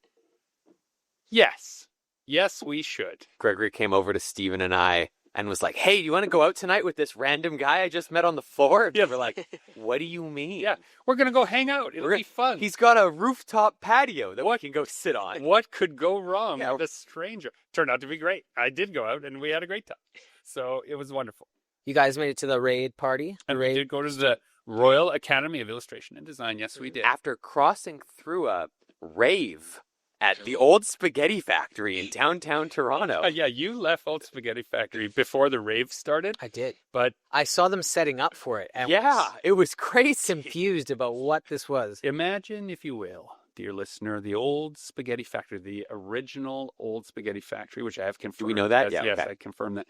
[SPEAKER 3] yes. Yes, we should.
[SPEAKER 1] Gregory came over to Steven and I and was like, hey, do you want to go out tonight with this random guy I just met on the floor?
[SPEAKER 3] Yeah.
[SPEAKER 1] We're like, what do you mean?
[SPEAKER 3] Yeah, we're going to go hang out. It'll be fun.
[SPEAKER 1] He's got a rooftop patio that we can go sit on.
[SPEAKER 3] What could go wrong
[SPEAKER 1] Yeah.
[SPEAKER 3] with a stranger? Turned out to be great. I did go out and we had a great time. So it was wonderful.
[SPEAKER 4] You guys made it to the raid party?
[SPEAKER 3] And we did go to the Royal Academy of Illustration and Design. Yes, we did.
[SPEAKER 1] After crossing through a rave at the Old Spaghetti Factory in downtown Toronto.
[SPEAKER 3] Yeah, you left Old Spaghetti Factory before the rave started.
[SPEAKER 4] I did.
[SPEAKER 3] But
[SPEAKER 4] I saw them setting up for it. And
[SPEAKER 1] Yeah, it was crazy.
[SPEAKER 4] confused about what this was.
[SPEAKER 3] imagine, if you will, dear listener, the Old Spaghetti Factory, the original Old Spaghetti Factory, which I have confirmed.
[SPEAKER 1] we know that?
[SPEAKER 3] Yes,
[SPEAKER 1] Yeah,
[SPEAKER 3] yes,
[SPEAKER 1] okay.
[SPEAKER 3] I confirmed that.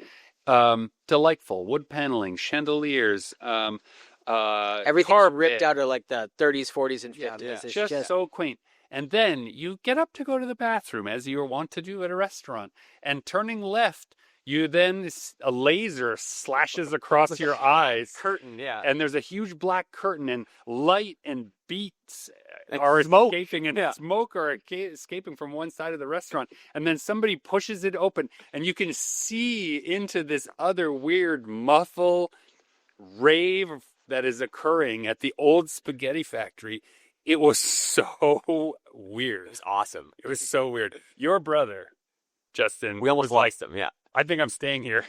[SPEAKER 3] Delightful wood paneling, chandeliers,
[SPEAKER 4] Everything's
[SPEAKER 3] carpet.
[SPEAKER 4] ripped out of like the 30s, 40s, and 50s.
[SPEAKER 3] Yeah,
[SPEAKER 4] It's
[SPEAKER 3] just so quaint. And then you get up to go to the bathroom, as you want to do at a restaurant. And turning left, you then a laser slashes across your eyes.
[SPEAKER 1] Curtain, yeah.
[SPEAKER 3] And there's a huge black curtain, and light and beats
[SPEAKER 1] And
[SPEAKER 3] are
[SPEAKER 1] smoke.
[SPEAKER 3] escaping, and
[SPEAKER 1] Yeah.
[SPEAKER 3] smoke are escaping from one side of the restaurant. And then somebody pushes it open, and you can see into this other weird muffle rave that is occurring at the Old Spaghetti Factory. It was so weird.
[SPEAKER 1] It was awesome.
[SPEAKER 3] It was so weird. Your brother, Justin,
[SPEAKER 1] We almost
[SPEAKER 3] was like,
[SPEAKER 1] lost him, yeah.
[SPEAKER 3] I think I'm staying here.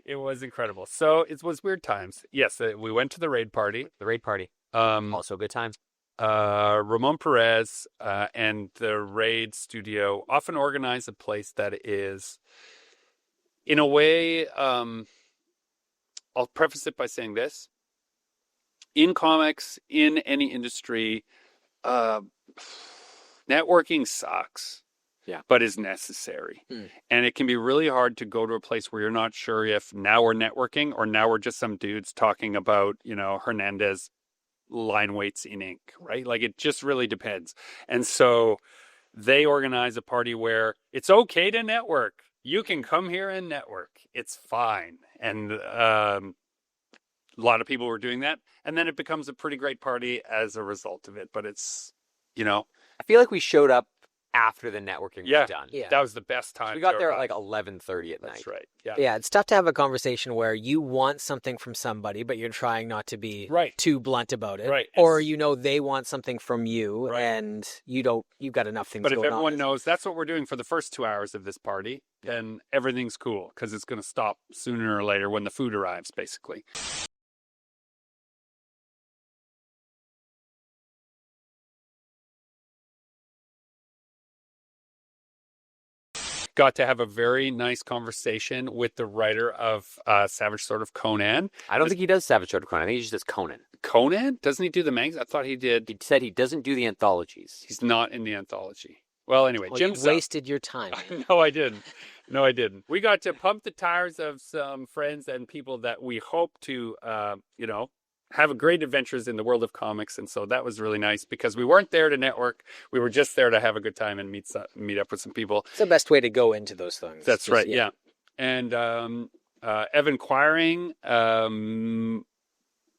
[SPEAKER 3] It was incredible. So it was weird times. Yes, we went to the raid party.
[SPEAKER 1] The raid party.
[SPEAKER 3] Um,
[SPEAKER 1] Also a good time.
[SPEAKER 3] Ramon Perez and the raid studio often organize a place that is, in a way, I'll preface it by saying this. In comics, in any industry, networking sucks.
[SPEAKER 1] Yeah.
[SPEAKER 3] But is necessary. And it can be really hard to go to a place where you're not sure if now we're networking or now we're just some dudes talking about, Hernandez line weights in ink, right? Like it just really depends. And so they organize a party where it's okay to network. You can come here and network. It's fine. And a lot of people were doing that. And then it becomes a pretty great party as a result of it. But it's,
[SPEAKER 1] I feel like we showed up after the networking
[SPEAKER 3] Yeah.
[SPEAKER 1] was done.
[SPEAKER 4] Yeah.
[SPEAKER 3] that was the best time.
[SPEAKER 1] So we got
[SPEAKER 3] to
[SPEAKER 1] there at
[SPEAKER 3] arrive.
[SPEAKER 1] like 11:30 at
[SPEAKER 3] That's
[SPEAKER 1] night.
[SPEAKER 3] right. Yeah.
[SPEAKER 4] Yeah, it's tough to have a conversation where you want something from somebody, but you're trying not to be
[SPEAKER 3] Right.
[SPEAKER 4] too blunt about it.
[SPEAKER 3] Right.
[SPEAKER 4] Or they want something from you,
[SPEAKER 3] Right.
[SPEAKER 4] and you've got enough things
[SPEAKER 3] But if
[SPEAKER 4] going on.
[SPEAKER 3] everyone knows that's what we're doing for the first 2 hours of this party, then everything's cool because it's going to stop sooner or later when the food arrives, basically. Got to have a very nice conversation with the writer of Savage Sword of Conan.
[SPEAKER 1] I don't think he does Savage Sword of Conan. I think he just does Conan.
[SPEAKER 3] Conan? Doesn't he do the mangas? I thought he did.
[SPEAKER 1] He said he doesn't do the anthologies.
[SPEAKER 3] He's not in the anthology. Well, anyway,
[SPEAKER 4] Well,
[SPEAKER 3] Jim
[SPEAKER 4] you wasted your time.
[SPEAKER 3] No, I didn't. No, I didn't. We got to pump the tires of some friends and people that we hope to, have great adventures in the world of comics. And so that was really nice because we weren't there to network. We were just there to have a good time and meet up with some people.
[SPEAKER 4] It's the best way to go into those things.
[SPEAKER 3] That's right. Yeah. And Evan Quiring, a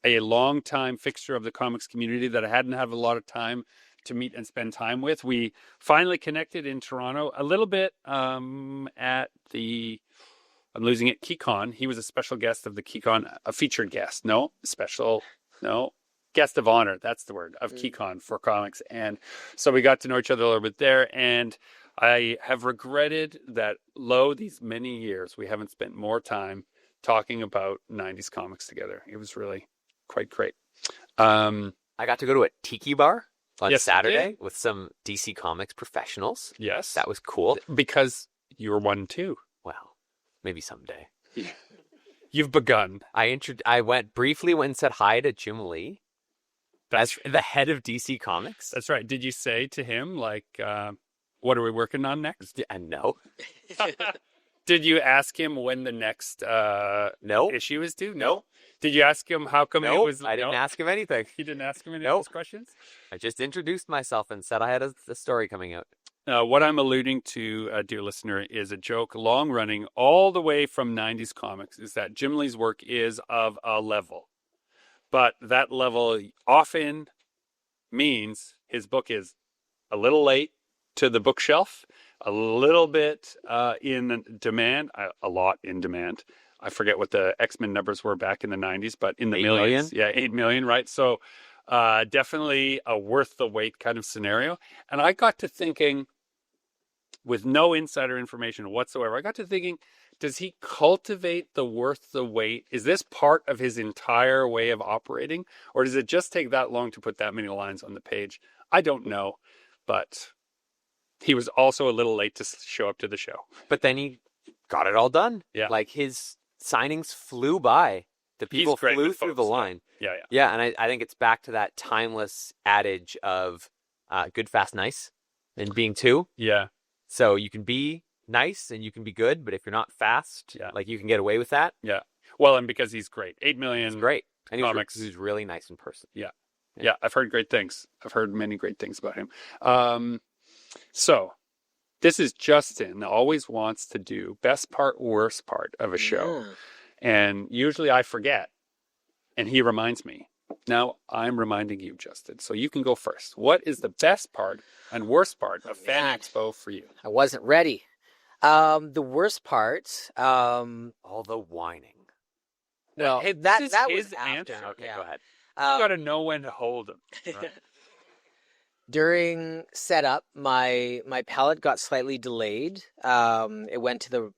[SPEAKER 3] longtime fixture of the comics community that I hadn't had a lot of time to meet and spend time with. We finally connected in Toronto a little bit at the, I'm losing it, KeyCon. He was a special guest of the KeyCon, a featured guest. Guest of honor. That's the word, of KeyCon for comics. And so we got to know each other a little bit there. And I have regretted that, these many years, we haven't spent more time talking about 90s comics together. It was really quite great.
[SPEAKER 1] I got to go to a tiki bar on Saturday
[SPEAKER 3] yeah.
[SPEAKER 1] with some DC Comics professionals.
[SPEAKER 3] Yes.
[SPEAKER 1] That was cool.
[SPEAKER 3] Because you were one too.
[SPEAKER 1] Well, maybe someday.
[SPEAKER 3] You've begun.
[SPEAKER 1] I went briefly and said hi to Jim Lee. That's the head of DC Comics.
[SPEAKER 3] That's right. Did you say to him, like, what are we working on next?
[SPEAKER 1] No.
[SPEAKER 3] Did you ask him when the next issue is due? No. Did you ask him how come it was?
[SPEAKER 1] I didn't ask him anything.
[SPEAKER 3] You didn't ask him any of those questions?
[SPEAKER 1] I just introduced myself and said I had a story coming out.
[SPEAKER 3] What I'm alluding to, dear listener, is a joke long running all the way from 90s comics, is that Jim Lee's work is of a level. But that level often means his book is a little late to the bookshelf, a little bit in demand, a lot in demand. I forget what the X-Men numbers were back in the 90s, but in the
[SPEAKER 1] 8
[SPEAKER 3] millions.
[SPEAKER 1] million?
[SPEAKER 3] Yeah, 8 million, right? So definitely a worth the wait kind of scenario. And I got to thinking, with no insider information whatsoever, I got to thinking, does he cultivate the worth the wait? Is this part of his entire way of operating? Or does it just take that long to put that many lines on the page? I don't know, but he was also a little late to show up to the show.
[SPEAKER 1] But then he got it all done.
[SPEAKER 3] Yeah.
[SPEAKER 1] Like his signings flew by. The people flew through the line.
[SPEAKER 3] Yeah.
[SPEAKER 1] Yeah, and I think it's back to that timeless adage of good, fast, nice, and being two.
[SPEAKER 3] Yeah.
[SPEAKER 1] So you can be nice and you can be good, but if you're not fast, like you can get away with that.
[SPEAKER 3] Yeah. Well, and because he's great. 8 million.
[SPEAKER 1] He's great. And
[SPEAKER 3] comics.
[SPEAKER 1] He's really nice in person.
[SPEAKER 3] Yeah. I've heard great things. I've heard many great things about him. So this is Justin always wants to do best part, worst part of a show.
[SPEAKER 4] Yeah.
[SPEAKER 3] And usually I forget. And he reminds me. Now I'm reminding you, Justin. So you can go first. What is the best part and worst part of Fan Expo for you?
[SPEAKER 4] I wasn't ready. The worst part,
[SPEAKER 1] all the whining.
[SPEAKER 4] Well,
[SPEAKER 3] hey,
[SPEAKER 4] that
[SPEAKER 3] his
[SPEAKER 4] was after.
[SPEAKER 3] answer.
[SPEAKER 1] Okay, go ahead.
[SPEAKER 3] You got to know when to hold him. Right?
[SPEAKER 4] During setup, my pallet got slightly delayed. It went to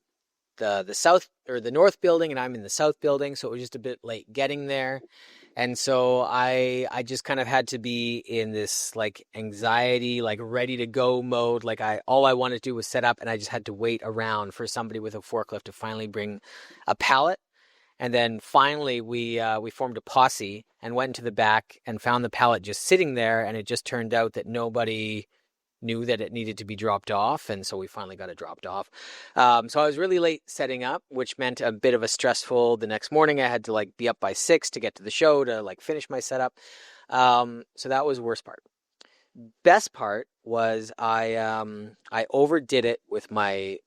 [SPEAKER 4] the south or the north building, and I'm in the south building, so it was just a bit late getting there. And so I just kind of had to be in this like anxiety, like ready to go mode. Like all I wanted to do was set up, and I just had to wait around for somebody with a forklift to finally bring a pallet. And then finally we formed a posse and went into the back and found the pallet just sitting there. And it just turned out that nobody knew that it needed to be dropped off. And so we finally got it dropped off. So I was really late setting up, which meant a bit of a stressful. The next morning I had to like be up by 6 to get to the show to like finish my setup. So that was the worst part. Best part was I overdid it with my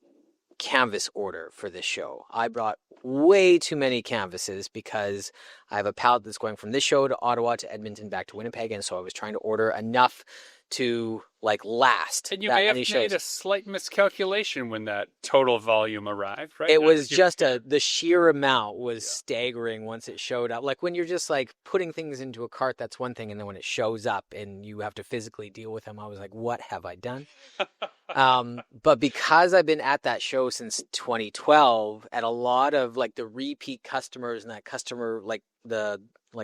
[SPEAKER 4] canvas order for this show. I brought way too many canvases because I have a pallet that's going from this show to Ottawa to Edmonton back to Winnipeg, and so I was trying to order enough to like last.
[SPEAKER 3] And you may have made a slight miscalculation when that total volume arrived, right?
[SPEAKER 4] It was just the sheer amount was staggering once it showed up. Like when you're just like putting things into a cart, that's one thing, and then when it shows up and you have to physically deal with them, I was like, what have I done? But because I've been at that show since 2012, at a lot of like the repeat customers and that customer like the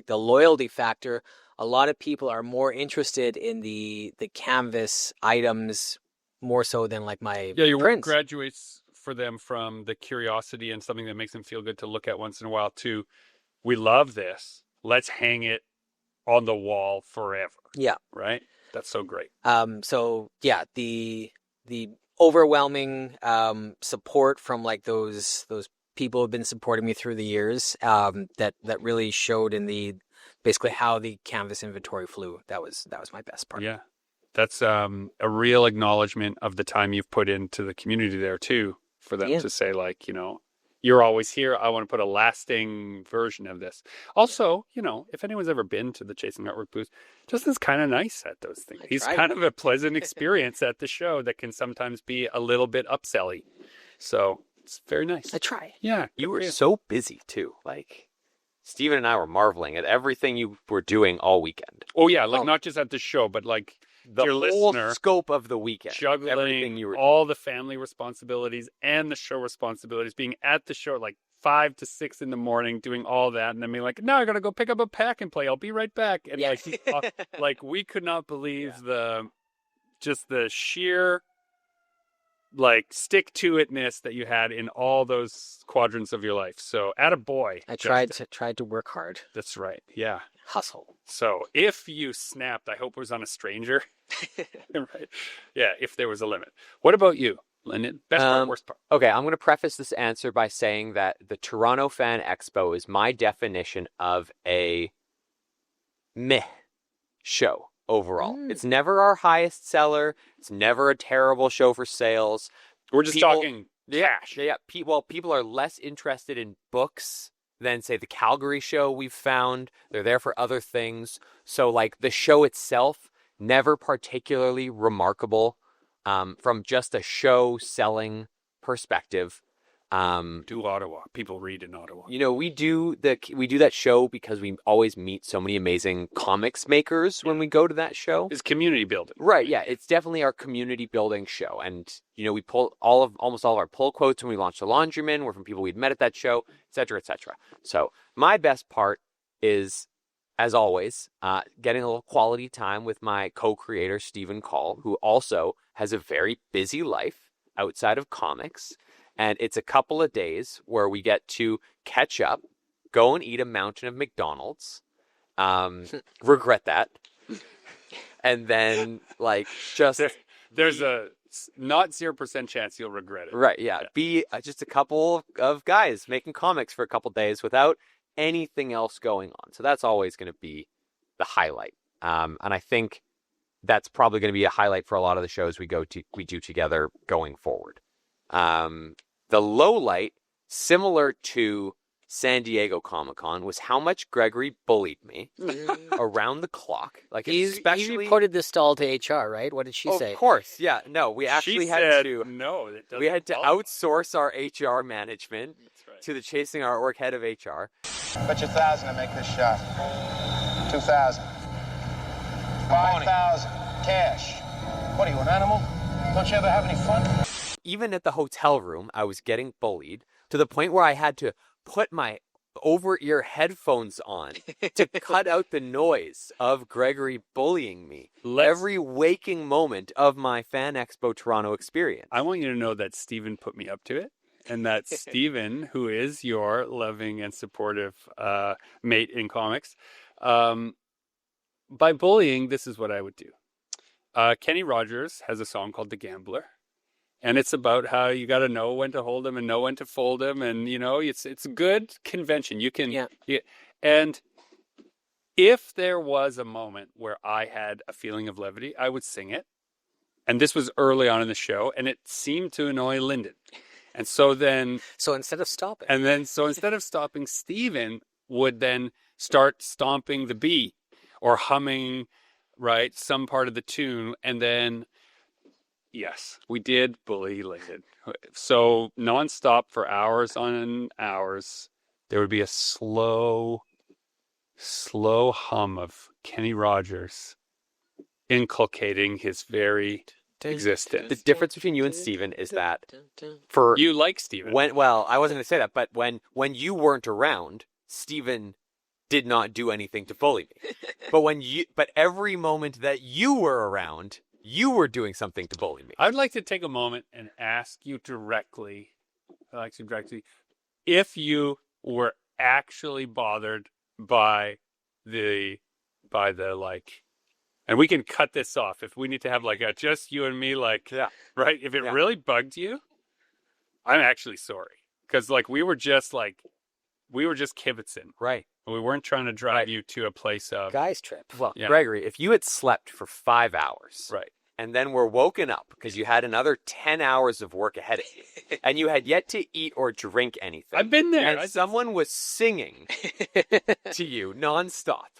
[SPEAKER 4] loyalty factor, a lot of people are more interested in the canvas items more so than like my
[SPEAKER 3] your work
[SPEAKER 4] prints.
[SPEAKER 3] Graduates for them from the curiosity and something that makes them feel good to look at once in a while to, we love this, let's hang it on the wall forever.
[SPEAKER 4] Yeah.
[SPEAKER 3] Right? That's so great.
[SPEAKER 4] So yeah, the overwhelming support from like those people who have been supporting me through the years, that really showed in the basically how the canvas inventory flew. That was my best part.
[SPEAKER 3] Yeah. That's a real acknowledgement of the time you've put into the community there too, for them to say like, you're always here. I want to put a lasting version of this. Also, if anyone's ever been to the Chasing Artwork booth, Justin's kind of nice at those things. He's kind of a pleasant experience at the show that can sometimes be a little bit upselly. So it's very nice.
[SPEAKER 4] I try.
[SPEAKER 3] Yeah.
[SPEAKER 1] You were so busy too. Like Steven and I were marveling at everything you were doing all weekend.
[SPEAKER 3] Oh yeah, like not just at the show, but like
[SPEAKER 1] The
[SPEAKER 3] your
[SPEAKER 1] whole
[SPEAKER 3] listener
[SPEAKER 1] scope of the weekend.
[SPEAKER 3] juggling
[SPEAKER 1] everything you were
[SPEAKER 3] all the family responsibilities and the show responsibilities, being at the show like 5 to 6 in the morning, doing all that, and then being like, "No, I gotta go pick up a pack and play. I'll be right back." And like we could not believe the sheer like stick to itness that you had in all those quadrants of your life. So, attaboy.
[SPEAKER 4] I tried to work hard.
[SPEAKER 3] That's right. Yeah.
[SPEAKER 4] Hustle.
[SPEAKER 3] So if you snapped, I hope it was on a stranger. Right. Yeah, if there was a limit. What about you, Lyndon? Best part, worst part?
[SPEAKER 1] Okay, I'm going to preface this answer by saying that the Toronto Fan Expo is my definition of a meh show overall. It's never our highest seller. It's never a terrible show for sales.
[SPEAKER 3] We're just talking cash.
[SPEAKER 1] Yeah. People are less interested in books than, say, the Calgary show we've found. They're there for other things. So, like, the show itself, never particularly remarkable from just a show selling perspective.
[SPEAKER 3] To Ottawa. People read in Ottawa.
[SPEAKER 1] We do that show because we always meet so many amazing comics makers when we go to that show.
[SPEAKER 3] It's community building.
[SPEAKER 1] Right, yeah. It's definitely our community building show. And, we pull almost all of our pull quotes when we launched the Laundryman were from people we'd met at that show, et cetera, et cetera. So my best part is, as always, getting a little quality time with my co-creator, Stephen Call, who also has a very busy life outside of comics. And it's a couple of days where we get to catch up, go and eat a mountain of McDonald's, regret that, and then
[SPEAKER 3] There's a not 0% chance you'll regret it.
[SPEAKER 1] Right, yeah. Be just a couple of guys making comics for a couple of days without anything else going on. So that's always going to be the highlight. And I think that's probably going to be a highlight for a lot of the shows we do together going forward. The low light, similar to San Diego Comic-Con, was how much Gregory bullied me around the clock. Like,
[SPEAKER 4] He reported this to all to HR, right? What did she say?
[SPEAKER 1] Of course, yeah. No, we actually had to outsource our HR management to the Chasing Artwork head of HR.
[SPEAKER 8] Bet you 1,000 to make this shot. 2,000. 5,000. Cash. What are you, an animal? Don't you ever have any fun?
[SPEAKER 1] Even at the hotel room, I was getting bullied to the point where I had to put my over-ear headphones on to cut out the noise of Gregory bullying me every waking moment of my Fan Expo Toronto experience.
[SPEAKER 3] I want you to know that Stephen put me up to it, and that Stephen, who is your loving and supportive mate in comics, by bullying, this is what I would do. Kenny Rogers has a song called The Gambler. And it's about how you got to know when to hold him and know when to fold him. And, it's a good convention. You can, and if there was a moment where I had a feeling of levity, I would sing it. And this was early on in the show, and it seemed to annoy Lyndon. And so
[SPEAKER 4] instead of stopping,
[SPEAKER 3] Stephen would then start stomping the B or humming, right, some part of the tune. And then, yes, we did bully Lyndon. So nonstop for hours on hours, there would be a slow hum of Kenny Rogers inculcating his very existence.
[SPEAKER 1] The difference between you and Steven is that
[SPEAKER 3] you like Steven.
[SPEAKER 1] I wasn't going to say that, but when you weren't around, Steven did not do anything to bully me. But every moment that you were around, you were doing something to bully me.
[SPEAKER 3] I'd like to take a moment and ask you directly, if you were actually bothered by the and we can cut this off if we need to have like a just you and me, right? If it really bugged you, I'm actually sorry. Because we were just we were just kibitzing.
[SPEAKER 1] Right.
[SPEAKER 3] We weren't trying to drive you to a place of
[SPEAKER 4] Guys trip.
[SPEAKER 1] Well,
[SPEAKER 3] Yeah.
[SPEAKER 1] Gregory, if you had slept for 5 hours,
[SPEAKER 3] right.
[SPEAKER 1] and then were woken up because you had another 10 hours of work ahead of you, and you had yet to eat or drink anything,
[SPEAKER 3] I've been there.
[SPEAKER 1] and someone was singing to you nonstop,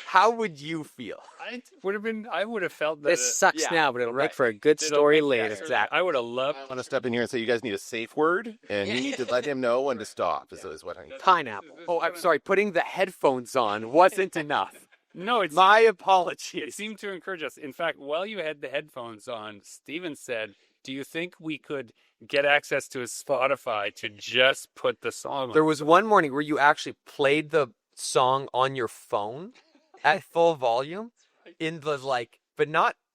[SPEAKER 1] how would you feel?
[SPEAKER 3] I would have felt that.
[SPEAKER 4] This sucks
[SPEAKER 1] yeah,
[SPEAKER 4] now, but it'll
[SPEAKER 1] right.
[SPEAKER 4] make for a good
[SPEAKER 3] It'll
[SPEAKER 4] story
[SPEAKER 3] make-
[SPEAKER 4] later.
[SPEAKER 1] Exactly.
[SPEAKER 3] I would have loved.
[SPEAKER 6] I want to step in here and say you guys need a safe word, and you need to let him know when to stop. Is what I need.
[SPEAKER 4] Pineapple.
[SPEAKER 1] Oh, I'm sorry. Putting the headphones on wasn't enough.
[SPEAKER 3] No, it's
[SPEAKER 1] My
[SPEAKER 3] It
[SPEAKER 1] apologies.
[SPEAKER 3] seemed to encourage us. In fact, while you had the headphones on, Steven said, "Do you think we could get access to his Spotify to just put the song on?"
[SPEAKER 1] There was one morning where you actually played the song on your phone at full volume in the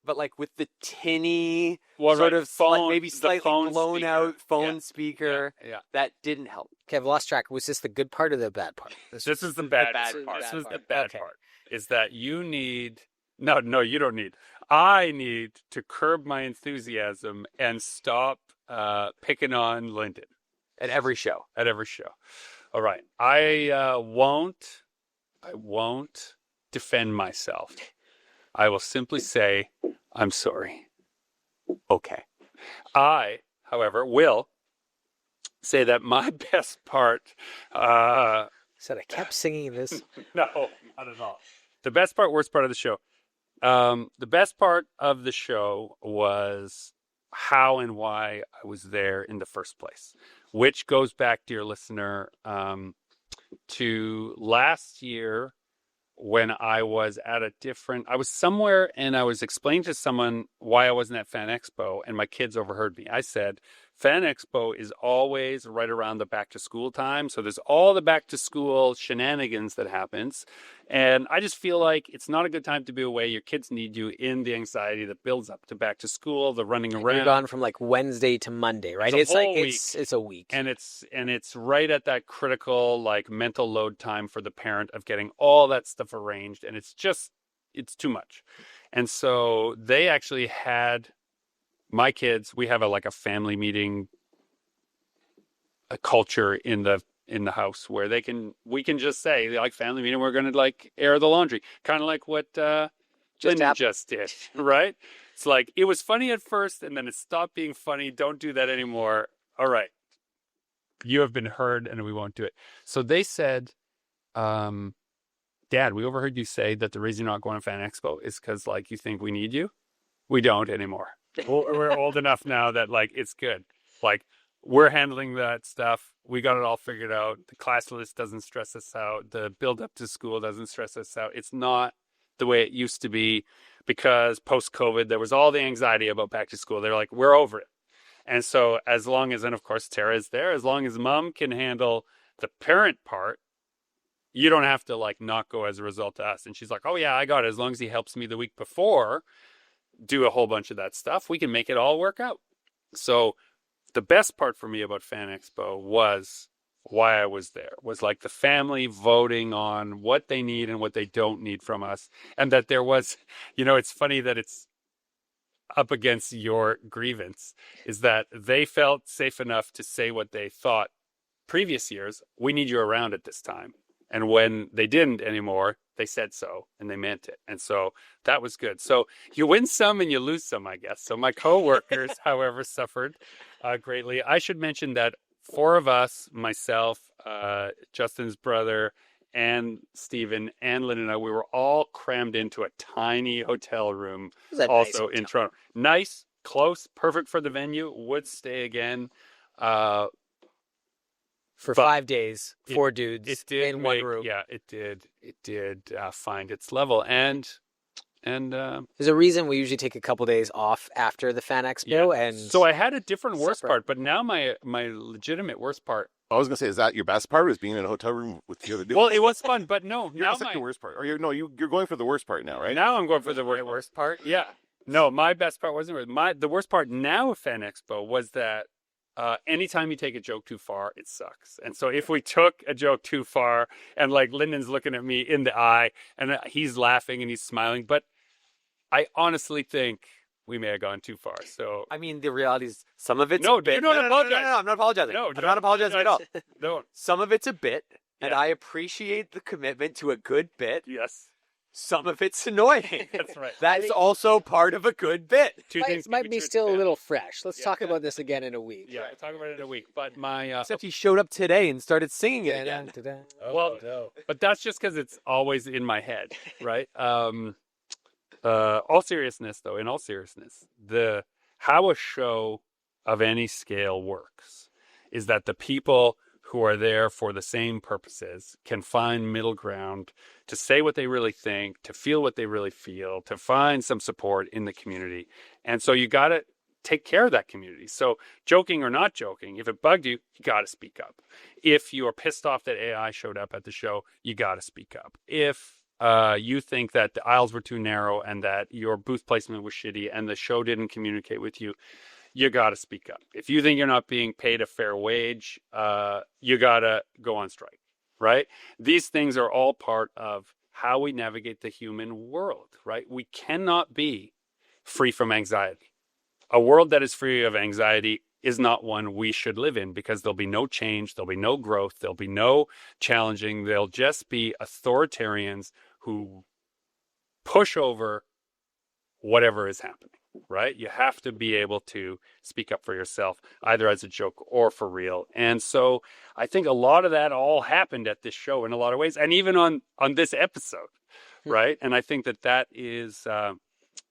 [SPEAKER 1] but like with the tinny sort of maybe
[SPEAKER 3] the
[SPEAKER 1] slightly
[SPEAKER 3] phone
[SPEAKER 1] blown
[SPEAKER 3] speaker.
[SPEAKER 1] out phone
[SPEAKER 3] Yeah.
[SPEAKER 1] speaker.
[SPEAKER 3] Yeah.
[SPEAKER 1] That didn't help.
[SPEAKER 4] Okay, I've lost track. Was this the good part or the bad part?
[SPEAKER 3] This is the bad,
[SPEAKER 1] bad
[SPEAKER 3] part.
[SPEAKER 1] part.
[SPEAKER 3] This was the
[SPEAKER 4] Bad
[SPEAKER 3] bad
[SPEAKER 4] Okay.
[SPEAKER 3] part. Is that you need? No, you don't need. I need to curb my enthusiasm and stop picking on Lyndon
[SPEAKER 1] At every show.
[SPEAKER 3] at every show. All right, I won't defend myself. I will simply say I'm sorry.
[SPEAKER 1] Okay.
[SPEAKER 3] I, however, will say that my best part.
[SPEAKER 4] Said I kept singing this.
[SPEAKER 3] No, not at all. The best part, worst part of the show. The best part of the show was how and why I was there in the first place, which goes back, dear listener, to last year when I was at I was somewhere and I was explaining to someone why I wasn't at Fan Expo, and my kids overheard me. I said, Fan Expo is always right around the back to school time. So there's all the back to school shenanigans that happens. And I just feel like it's not a good time to be away. Your kids need you in the anxiety that builds up to back to school, the running around.
[SPEAKER 4] You're gone from like Wednesday to Monday, right?
[SPEAKER 3] It's a whole week.
[SPEAKER 4] It's a week.
[SPEAKER 3] And it's right at that critical like mental load time for the parent of getting all that stuff arranged. And it's too much. And so they actually had my kids, we have a family meeting, a culture in the house where we can just say like family meeting, we're going to air the laundry, kind of like what Lyndon just did, right? It's like it was funny at first and then it stopped being funny. Don't do that anymore. All right, you have been heard and we won't do it. So they said, Dad, we overheard you say that the reason you're not going to Fan Expo is because you think we need you. We don't anymore. We're old enough now that it's good. We're handling that stuff. We got it all figured out. The class list doesn't stress us out. The build up to school doesn't stress us out. It's not the way it used to be because post-COVID, there was all the anxiety about back to school. They're like, we're over it. And so as long as, and of course, Tara is there, as long as mom can handle the parent part, you don't have to not go as a result to us. And she's like, oh yeah, I got it. As long as he helps me the week before, do a whole bunch of that stuff, we can make it all work out. So the best part for me about Fan Expo was why I was there, was the family voting on what they need and what they don't need from us. And that there was, it's funny that it's up against your grievance, is that they felt safe enough to say what they thought previous years, we need you around at this time. And when they didn't anymore, they said so and they meant it. And so that was good. So you win some and you lose some, I guess. So my coworkers, however, suffered greatly. I should mention that 4 of us, myself, Justin's brother, and Stephen and Lynn and I, we were all crammed into a tiny hotel room also in Toronto. Nice, close, perfect for the venue, would stay again.
[SPEAKER 4] For 5 days, 4 dudes
[SPEAKER 3] it did
[SPEAKER 4] in one room.
[SPEAKER 3] Yeah, it did find its level. And
[SPEAKER 4] there's a reason we usually take a couple days off after the Fan Expo.
[SPEAKER 3] Yeah.
[SPEAKER 4] And
[SPEAKER 3] so I had a different worst part, but now my legitimate worst part.
[SPEAKER 6] I was gonna say, is that your best part? Was being in a hotel room with the other dude?
[SPEAKER 3] Well, it was fun, but no.
[SPEAKER 6] You're not the worst part. Or you're going for the worst part now, right?
[SPEAKER 3] Now I'm going for the worst part. Yeah. No, my best part wasn't the worst part now of Fan Expo was that anytime you take a joke too far, it sucks. And so if we took a joke too far and Lyndon's looking at me in the eye and he's laughing and he's smiling, but I honestly think we may have gone too far. So
[SPEAKER 1] I mean, the reality is some of it's
[SPEAKER 3] No,
[SPEAKER 1] a bit.
[SPEAKER 3] you don't apologize.
[SPEAKER 1] No, I'm not apologizing.
[SPEAKER 3] No,
[SPEAKER 1] I'm
[SPEAKER 3] don't
[SPEAKER 1] not apologizing at all.
[SPEAKER 3] Don't.
[SPEAKER 1] Some of it's a bit, and
[SPEAKER 3] Yeah.
[SPEAKER 1] I appreciate the commitment to a good bit.
[SPEAKER 3] Yes,
[SPEAKER 1] Some of it's annoying.
[SPEAKER 3] that's right.
[SPEAKER 1] That's also part of a good bit.
[SPEAKER 3] Two
[SPEAKER 4] Might,
[SPEAKER 3] things can
[SPEAKER 4] might be
[SPEAKER 3] true.
[SPEAKER 4] still
[SPEAKER 3] Yeah.
[SPEAKER 4] a little fresh. Let's
[SPEAKER 3] Yeah.
[SPEAKER 4] talk about this again in a week.
[SPEAKER 3] Yeah, we'll talk about it in a week. But my
[SPEAKER 1] Except he showed up today and started singing it again.
[SPEAKER 3] well, but that's just because it's always in my head, right? All seriousness, though, in all seriousness, how a show of any scale works is that the people who are there for the same purposes can find middle ground to say what they really think, to feel what they really feel, to find some support in the community. And so you got to take care of that community. So joking or not joking, if it bugged you, you got to speak up. If you are pissed off that AI showed up at the show, you got to speak up. If you think that the aisles were too narrow and that your booth placement was shitty and the show didn't communicate with you, you got to speak up. If you think you're not being paid a fair wage, you got to go on strike, right? These things are all part of how we navigate the human world, right? We cannot be free from anxiety. A world that is free of anxiety is not one we should live in, because there'll be no change, there'll be no growth, there'll be no challenging. There'll just be authoritarians who push over whatever is happening, right? You have to be able to speak up for yourself, either as a joke or for real. And so I think a lot of that all happened at this show in a lot of ways, and even on this episode, right? And I think that is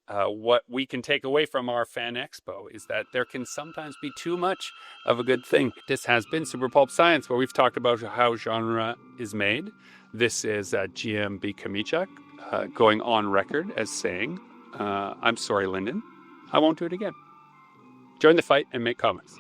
[SPEAKER 3] what we can take away from our Fan Expo, is that there can sometimes be too much of a good thing. This has been Super Pulp Science, where we've talked about how genre is made. This is GMB Kamichak going on record as saying, I'm sorry, Lyndon, I won't do it again. Join the fight and make comments.